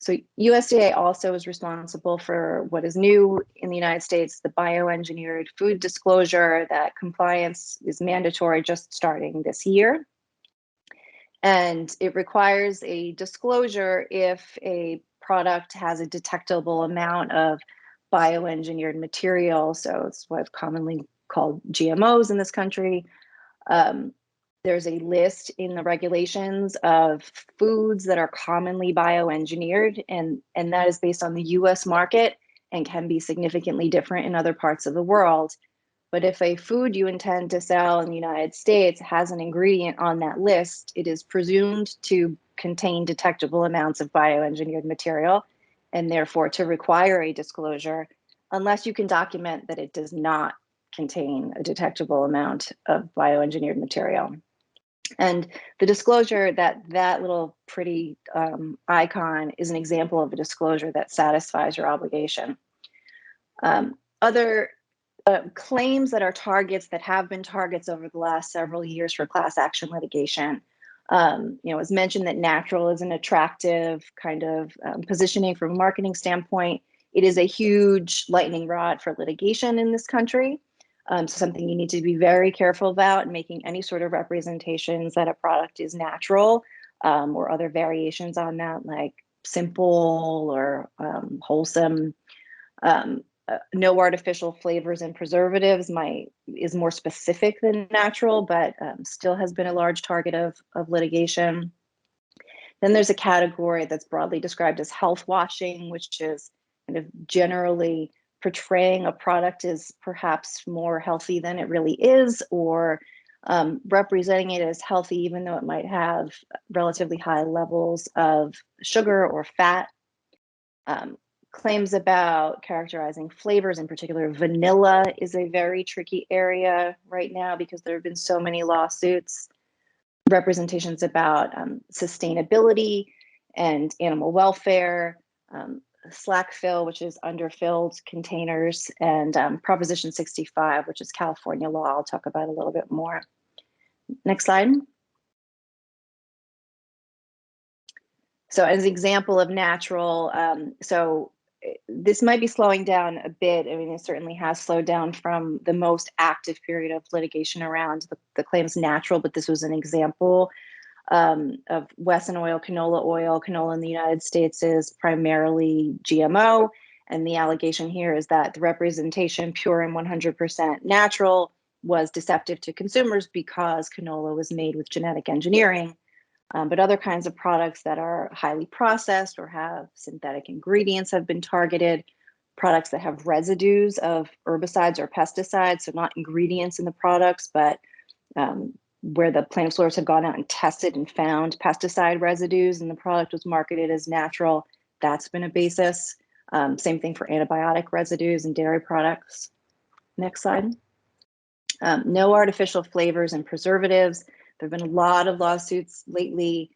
Speaker 6: So USDA also is responsible for what is new in the United States, the bioengineered food disclosure. That compliance is mandatory just starting this year. And it requires a disclosure if a product has a detectable amount of bioengineered material. So it's what's commonly called GMOs in this country. There's a list in the regulations of foods that are commonly bioengineered, and that is based on the US market and can be significantly different in other parts of the world. But if a food you intend to sell in the United States has an ingredient on that list, it is presumed to contain detectable amounts of bioengineered material, and therefore to require a disclosure, unless you can document that it does not contain a detectable amount of bioengineered material. And the disclosure, that little pretty icon, is an example of a disclosure that satisfies your obligation. Other claims that are targets, that have been targets over the last several years for class action litigation. It's mentioned that natural is an attractive kind of positioning from a marketing standpoint. It is a huge lightning rod for litigation in this country. So something you need to be very careful about, making any sort of representations that a product is natural, or other variations on that, like simple or wholesome. No artificial flavors and preservatives is more specific than natural, but still has been a large target of litigation. Then there's a category that's broadly described as health washing, which is kind of generally portraying a product as perhaps more healthy than it really is, or representing it as healthy even though it might have relatively high levels of sugar or fat. Claims about characterizing flavors, in particular vanilla, is a very tricky area right now because there have been so many lawsuits. Representations about sustainability and animal welfare, slack fill, which is underfilled containers, and Proposition 65, which is California law. I'll talk about a little bit more. Next slide. So as an example of natural, so this might be slowing down a bit. I mean, it certainly has slowed down from the most active period of litigation around the claims natural, but this was an example of Wesson oil, canola oil. Canola in the United States is primarily GMO. And the allegation here is that the representation, pure and 100% natural, was deceptive to consumers because canola was made with genetic engineering. But other kinds of products that are highly processed or have synthetic ingredients have been targeted. Products that have residues of herbicides or pesticides, so not ingredients in the products, but where the plaintiff's lawyers have gone out and tested and found pesticide residues and the product was marketed as natural, that's been a basis. Same thing for antibiotic residues and dairy products. Next slide. No artificial flavors and preservatives. There have been a lot of lawsuits lately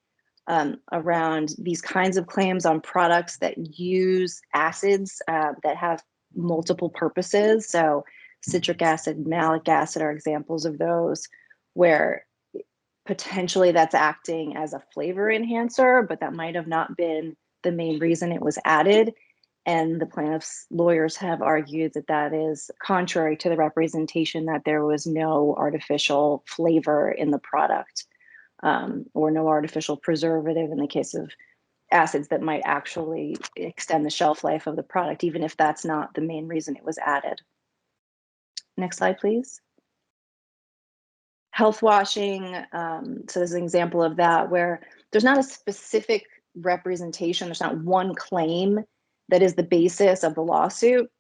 Speaker 6: around these kinds of claims on products that use acids that have multiple purposes. So citric acid, malic acid are examples of those, where potentially that's acting as a flavor enhancer, but that might have not been the main reason it was added. And the plaintiff's lawyers have argued that that is contrary to the representation that there was no artificial flavor in the product, or no artificial preservative in the case of acids that might actually extend the shelf life of the product, even if that's not the main reason it was added. Next slide, please. Health washing. So there's an example of that where there's not a specific representation. There's not one claim that is the basis of the lawsuit,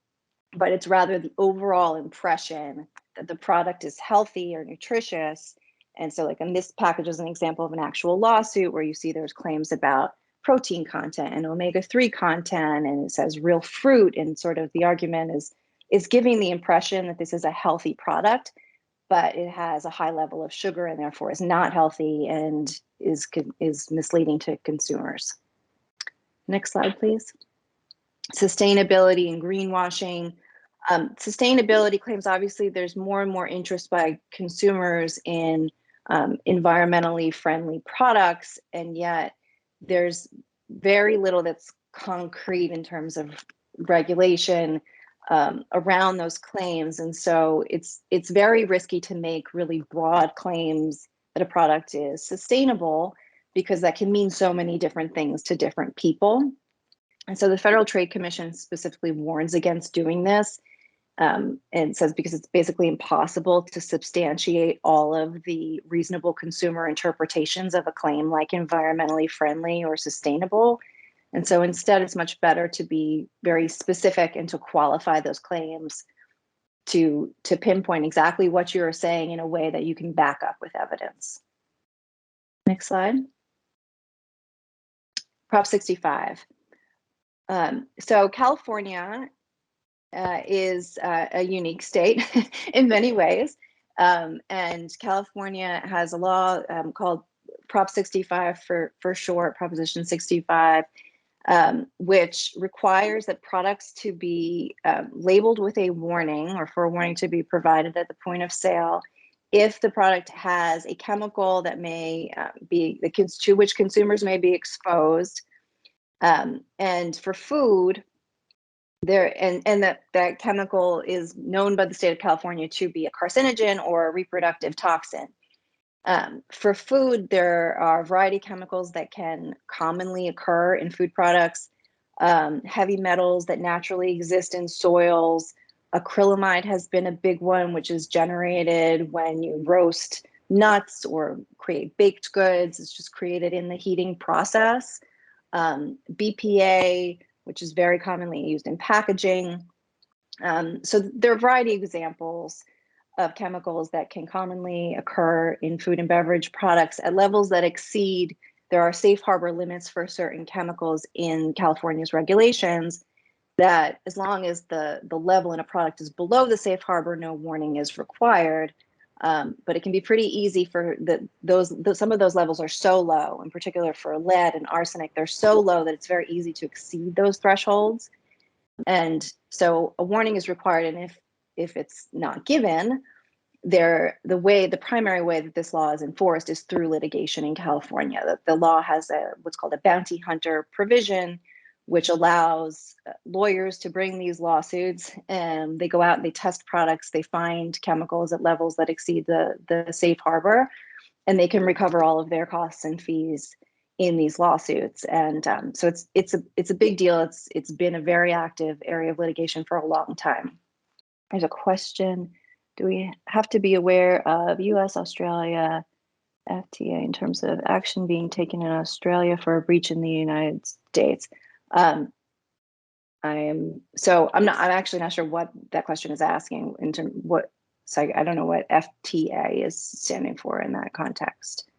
Speaker 6: but it's rather the overall impression that the product is healthy or nutritious. And so like in this package is an example of an actual lawsuit where you see there's claims about protein content and omega-3 content, and it says real fruit, and sort of the argument is giving the impression that this is a healthy product, but it has a high level of sugar and therefore is not healthy and is misleading to consumers. Next slide, please. Sustainability and greenwashing. Sustainability claims, obviously there's more and more interest by consumers in environmentally friendly products, and yet there's very little that's concrete in terms of regulation around those claims. And so it's very risky to make really broad claims that a product is sustainable, because that can mean so many different things to different people. And so the Federal Trade Commission specifically warns against doing this, and says because it's basically impossible to substantiate all of the reasonable consumer interpretations of a claim like environmentally friendly or sustainable. And so instead, it's much better to be very specific and to qualify those claims to pinpoint exactly what you're saying in a way that you can back up with evidence. Next slide. Prop 65. So California is a unique state in many ways. And California has a law called Prop 65 for short, Proposition 65, which requires that products to be labeled with a warning, or for a warning to be provided at the point of sale, if the product has a chemical that may to which consumers may be exposed. And for food, that chemical is known by the state of California to be a carcinogen or a reproductive toxin. For food, there are a variety of chemicals that can commonly occur in food products, heavy metals that naturally exist in soils. Acrylamide has been a big one, which is generated when you roast nuts or create baked goods. It's just created in the heating process. BPA, which is very commonly used in packaging. So there are a variety of examples of chemicals that can commonly occur in food and beverage products at levels that exceed. There are safe harbor limits for certain chemicals in California's regulations that as long as the level in a product is below the safe harbor, no warning is required. But it can be pretty easy for some of those levels are so low, in particular for lead and arsenic, they're so low that it's very easy to exceed those thresholds. And so a warning is required. And if it's not given, the primary way that this law is enforced is through litigation in California. The law has what's called a bounty hunter provision, which allows lawyers to bring these lawsuits, and they go out and they test products, they find chemicals at levels that exceed the safe harbor, and they can recover all of their costs and fees in these lawsuits. And so it's a big deal. It's been a very active area of litigation for a long time. There's a question. Do we have to be aware of US, Australia FTA in terms of action being taken in Australia for a breach in the United States? I'm actually not sure what that question is asking in terms what. So I don't know what FTA is standing for in that context.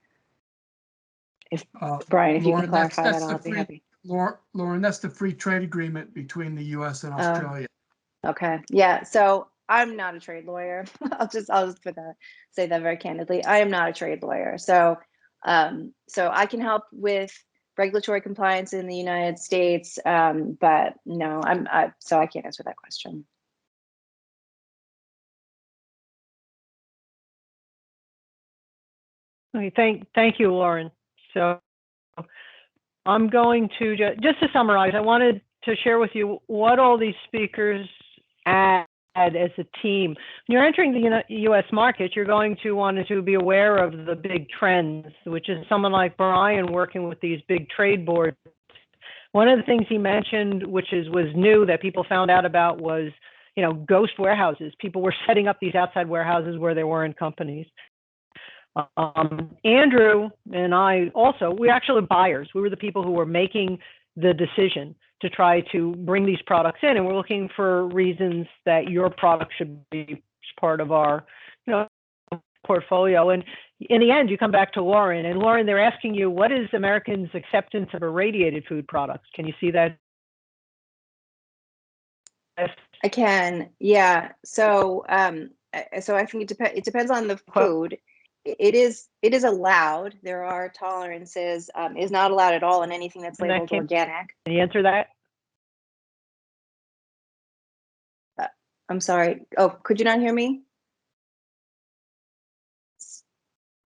Speaker 6: If Brian, if Lauren, you can clarify that, I'll be happy.
Speaker 2: Lauren, that's the free trade agreement between the U.S. and Australia.
Speaker 6: Okay, yeah. So I'm not a trade lawyer. I'll just say that very candidly. I am not a trade lawyer. So I can help with regulatory compliance in the United States, but no, so I can't answer that question.
Speaker 3: Okay, thank you, Lauren. So I'm going to just to summarize, I wanted to share with you what all these speakers add as a team. When you're entering the U.S. market, you're going to want to be aware of the big trends, which is someone like Brian working with these big trade boards. One of the things he mentioned, which was new that people found out about, was ghost warehouses. People were setting up these outside warehouses where there weren't companies. Andrew and I also, we're actually buyers. We were the people who were making the decision to try to bring these products in, and we're looking for reasons that your product should be part of our portfolio. And in the end, you come back to Lauren, and Lauren, they're asking you, what is Americans' acceptance of irradiated food products? Can you see that?
Speaker 6: I can, yeah. So I think it depends on the food. It is allowed. There are tolerances. Is not allowed at all in anything that's labeled organic.
Speaker 3: Can you answer that?
Speaker 6: I'm sorry. Oh, could you not hear me?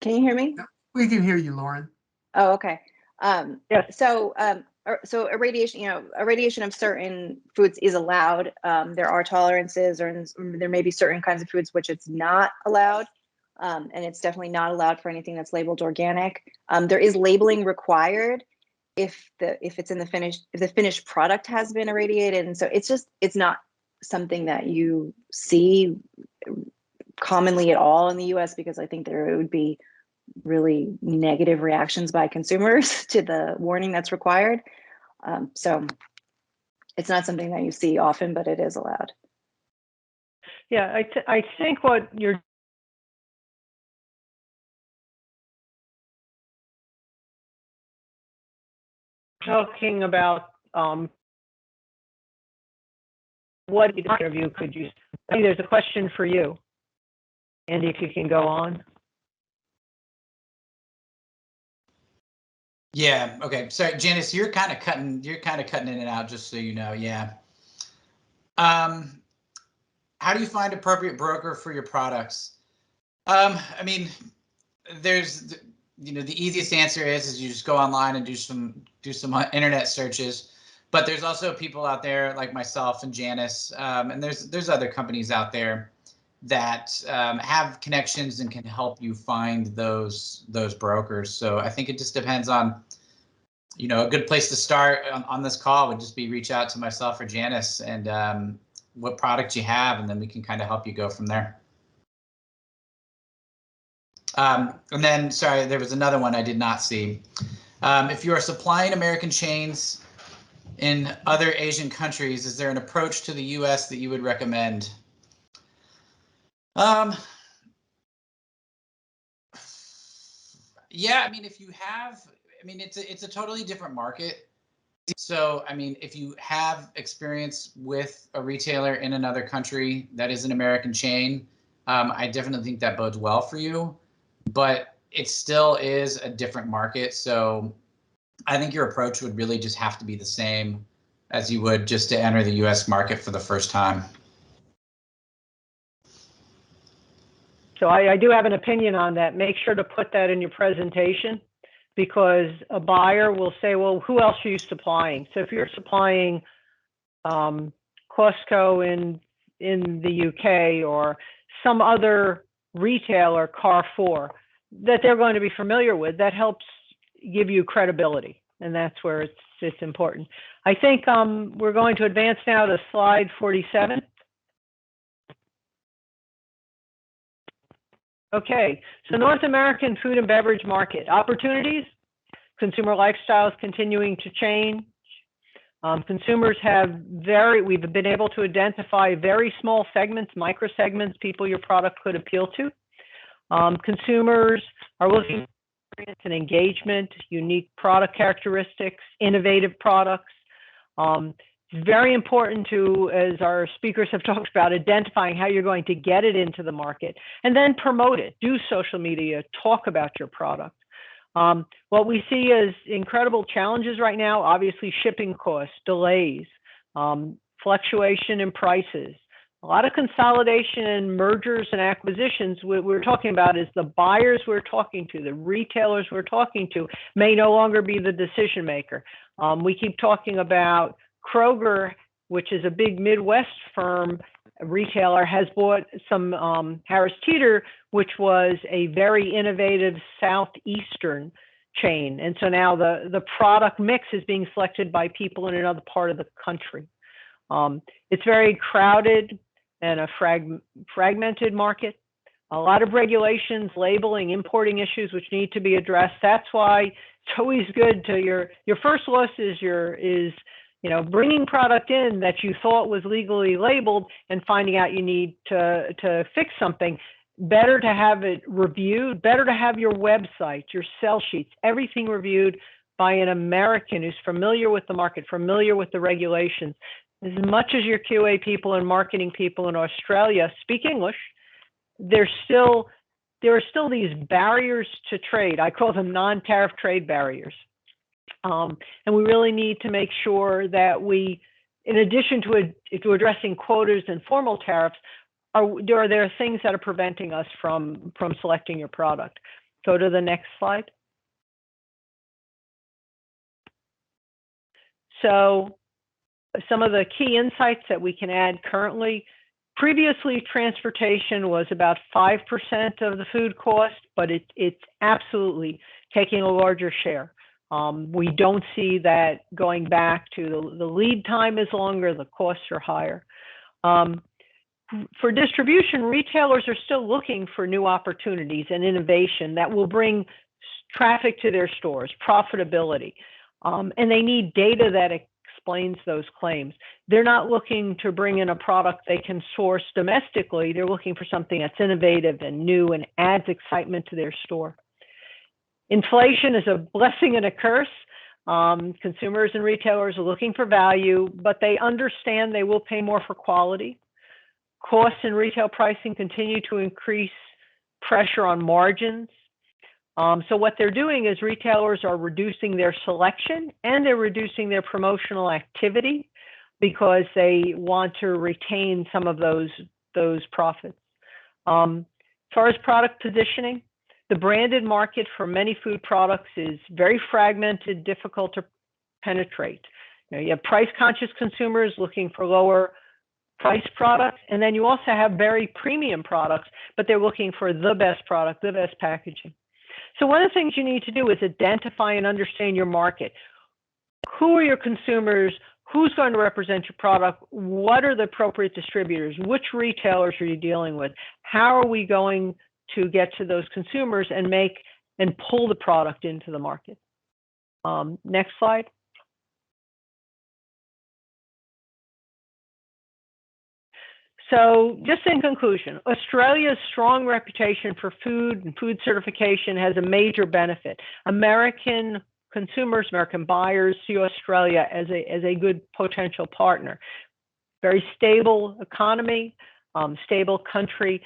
Speaker 6: Can you hear me?
Speaker 2: We can hear you, Lauren.
Speaker 6: Oh, okay.
Speaker 3: Yes.
Speaker 6: So irradiation of certain foods is allowed. There are tolerances, or there may be certain kinds of foods which it's not allowed. And it's definitely not allowed for anything that's labeled organic. There is labeling required if the finished product has been irradiated, and so it's not something that you see commonly at all in the U.S. because I think there would be really negative reactions by consumers to the warning that's required. So it's not something that you see often, but it is allowed.
Speaker 3: Yeah, I think what you're talking about, what interview could you? There's a question for you, Andy, if you can go on.
Speaker 5: Yeah. Okay. Sorry, Janis, you're kind of cutting in and out, just so you know. Yeah. How do you find appropriate broker for your products? I mean, there's the easiest answer is you just go online and do some internet searches. But there's also people out there like myself and Janis, and there's other companies out there that have connections and can help you find those brokers. So I think it just depends on, a good place to start on this call would just be reach out to myself or Janis and what product you have, and then we can kind of help you go from there. And then, sorry, there was another one I did not see. If you are supplying American chains, in other Asian countries? Is there an approach to the US that you would recommend? Yeah, I mean, if you have, I mean, it's a totally different market. So, I mean, if you have experience with a retailer in another country that is an American chain, I definitely think that bodes well for you. But it still is a different market. So I think your approach would really just have to be the same as you would just to enter the US market for the first time.
Speaker 3: So I do have an opinion on that. Make sure to put that in your presentation, because a buyer will say, well, who else are you supplying? So if you're supplying Costco in the UK or some other retailer, Carrefour, that they're going to be familiar with, that helps give you credibility. And that's where it's important. I think we're going to advance now to slide 47. Okay, so North American food and beverage market opportunities. Consumer lifestyles continuing to change. Consumers we've been able to identify very small segments, micro segments, people your product could appeal to. Consumers are looking for experience and engagement, unique product characteristics, innovative products. It's very important to, as our speakers have talked about, identifying how you're going to get it into the market and then promote it. Do social media, talk about your product. What we see as incredible challenges right now, obviously shipping costs, delays, fluctuation in prices, a lot of consolidation and mergers and acquisitions. What we're talking about is the buyers we're talking to, the retailers we're talking to may no longer be the decision maker. We keep talking about Kroger, which is a big Midwest firm, retailer, has bought some Harris Teeter, which was a very innovative Southeastern chain. And so now the product mix is being selected by people in another part of the country. It's very crowded and a fragmented market. A lot of regulations, labeling, importing issues which need to be addressed. That's why it's always good to your first loss is bringing product in that you thought was legally labeled and finding out you need to fix something. Better to have it reviewed, better to have your website, your sell sheets, everything reviewed by an American who's familiar with the market, familiar with the regulations. As much as your QA people and marketing people in Australia speak English, there are still these barriers to trade. I call them non-tariff trade barriers. And we really need to make sure that we, in addition to addressing quotas and formal tariffs, are there things that are preventing us from selecting your product. Go to the next slide. So some of the key insights that we can add currently. Previously, transportation was about 5% of the food cost, but it's absolutely taking a larger share. We don't see that going back to the lead time is longer, the costs are higher. For distribution, retailers are still looking for new opportunities and innovation that will bring traffic to their stores, profitability, and they need data that explains those claims. They're not looking to bring in a product they can source domestically. They're looking for something that's innovative and new and adds excitement to their store. Inflation is a blessing and a curse. Consumers and retailers are looking for value, but they understand they will pay more for quality. Costs and retail pricing continue to increase pressure on margins. So what they're doing is retailers are reducing their selection and they're reducing their promotional activity because they want to retain some of those profits. As far as product positioning, the branded market for many food products is very fragmented, difficult to penetrate. You have price-conscious consumers looking for lower price products, and then you also have very premium products, but they're looking for the best product, the best packaging. So one of the things you need to do is identify and understand your market. Who are your consumers? Who's going to represent your product? What are the appropriate distributors? Which retailers are you dealing with? How are we going to get to those consumers and pull the product into the market? Next slide. So just in conclusion, Australia's strong reputation for food and food certification has a major benefit. American consumers, American buyers see Australia as a good potential partner. Very stable economy, stable country.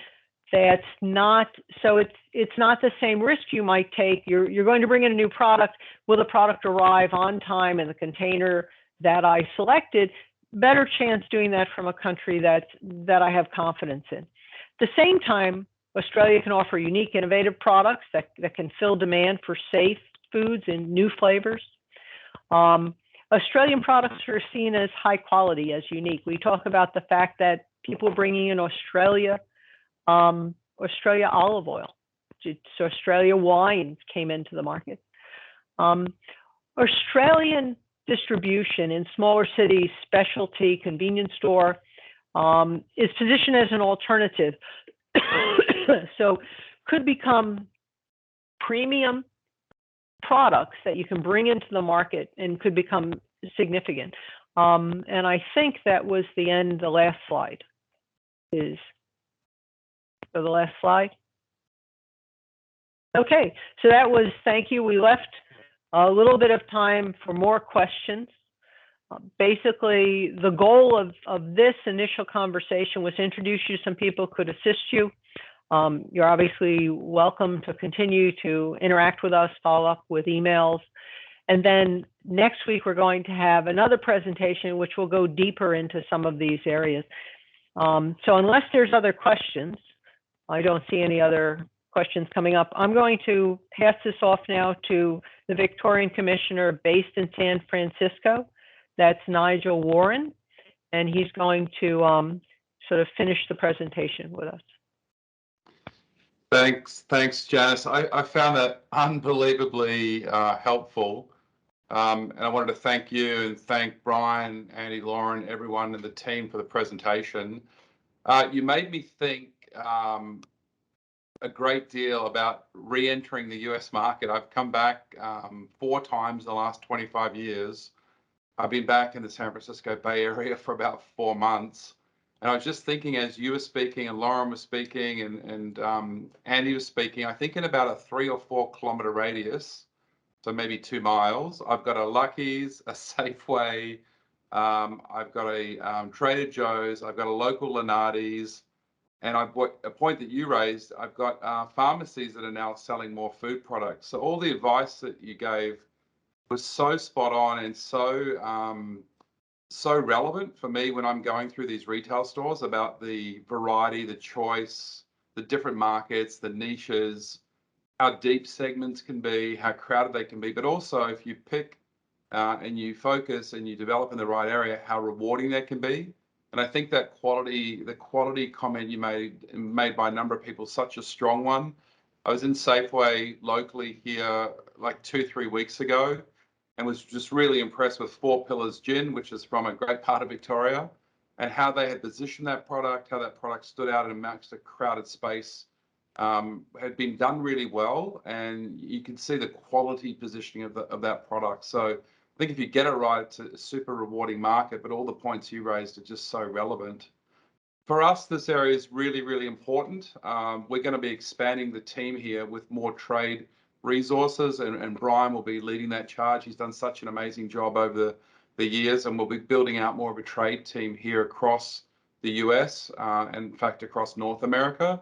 Speaker 3: That's not, so it's not the same risk you might take. You're going to bring in a new product. Will the product arrive on time in the container that I selected? Better chance doing that from a country that I have confidence in. At the same time, Australia can offer unique, innovative products that can fill demand for safe foods and new flavors. Australian products are seen as high quality, as unique. We talk about the fact that people bringing in Australia olive oil. So Australia wine came into the market. Australian distribution in smaller cities, specialty, convenience store, is positioned as an alternative. So could become premium products that you can bring into the market and could become significant. And I think that was the end. The last slide is, so the last slide. Okay, so that was, thank you. We left a little bit of time for more questions. Basically, the goal of this initial conversation was to introduce you to some people who could assist you. You're obviously welcome to continue to interact with us, follow up with emails. And then next week, we're going to have another presentation, which will go deeper into some of these areas. So unless there's other questions, I don't see any other questions coming up. I'm going to pass this off now to the Victorian Commissioner based in San Francisco. That's Nigel Warren, and he's going to sort of finish the presentation with us.
Speaker 7: Thanks, Janis. I found that unbelievably helpful. And I wanted to thank you and thank Brian, Andy, Lauren, everyone in the team for the presentation. You made me think a great deal about re-entering the US market. I've come back 4 times in the last 25 years. I've been back in the San Francisco Bay Area for about 4 months. And I was just thinking as you were speaking and Lauren was speaking and Andy was speaking, I think in about a 3 or 4 kilometer radius, so maybe 2 miles, I've got a Lucky's, a Safeway, I've got a Trader Joe's, I've got a local Lenardi's, and I've got a point that you raised, I've got pharmacies that are now selling more food products. So all the advice that you gave was so spot on and so relevant for me when I'm going through these retail stores about the variety, the choice, the different markets, the niches, how deep segments can be, how crowded they can be, but also if you pick and you focus and you develop in the right area, how rewarding that can be. And I think that the quality comment you made by a number of people, such a strong one. I was in Safeway locally here like 2-3 weeks ago and was just really impressed with 4 Pillars Gin, which is from a great part of Victoria, and how they had positioned that product, how that product stood out and matched a crowded space. Had been done really well, and you can see the quality positioning of that product. So I think if you get it right, it's a super rewarding market, but all the points you raised are just so relevant. For us, this area is really, really important. We're going to be expanding the team here with more trade resources, and Brian will be leading that charge. He's done such an amazing job over the years, and we'll be building out more of a trade team here across the US, and in fact, across North America.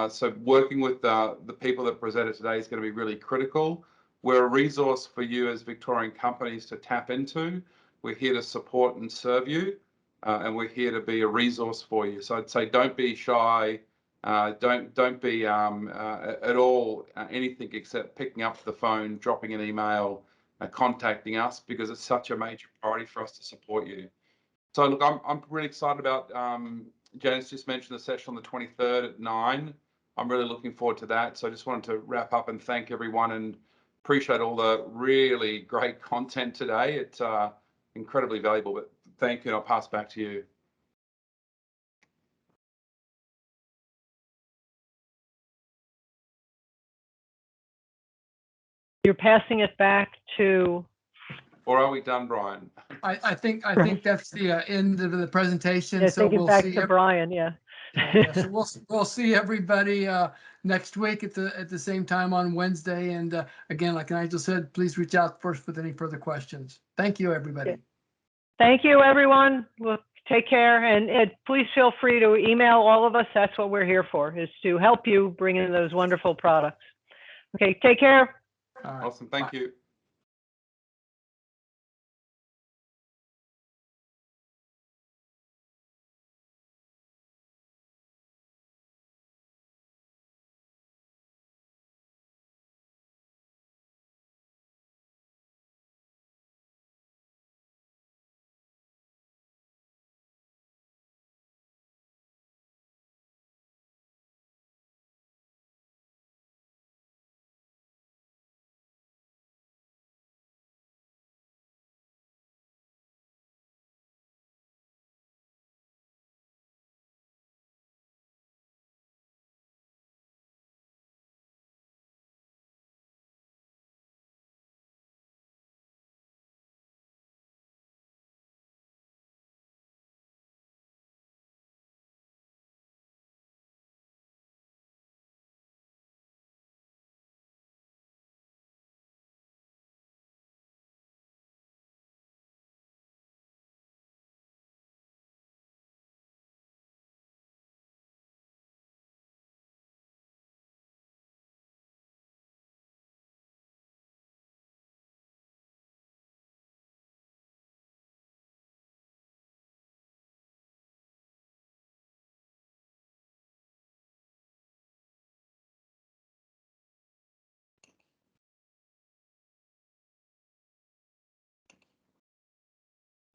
Speaker 7: So working with the people that presented today is going to be really critical. We're a resource for you as Victorian companies to tap into. We're here to support and serve you, and we're here to be a resource for you. So I'd say don't be shy. Don't be at all anything except picking up the phone, dropping an email, contacting us, because it's such a major priority for us to support you. So look, I'm really excited about, Janis just mentioned the session on the 23rd at 9. I'm really looking forward to that. So I just wanted to wrap up and thank everyone and appreciate all the really great content today. It's incredibly valuable, but thank you, and I'll pass back to you.
Speaker 3: You're passing it back to
Speaker 7: Or are we done, Brian?
Speaker 2: I think that's the end of the presentation.
Speaker 3: Yeah,
Speaker 2: So
Speaker 3: thinking
Speaker 2: we'll
Speaker 3: back
Speaker 2: see.
Speaker 3: to Brian, yeah.
Speaker 2: Yeah, so we'll see everybody next week at the same time on Wednesday. And again, like Nigel said, please reach out first with any further questions. Thank you, everybody.
Speaker 3: Yeah. Thank you, everyone. Well, take care, and please feel free to email all of us. That's what we're here for, is to help you bring in those wonderful products. Okay, take care.
Speaker 2: All right.
Speaker 7: Awesome. Thank
Speaker 2: Bye.
Speaker 7: you.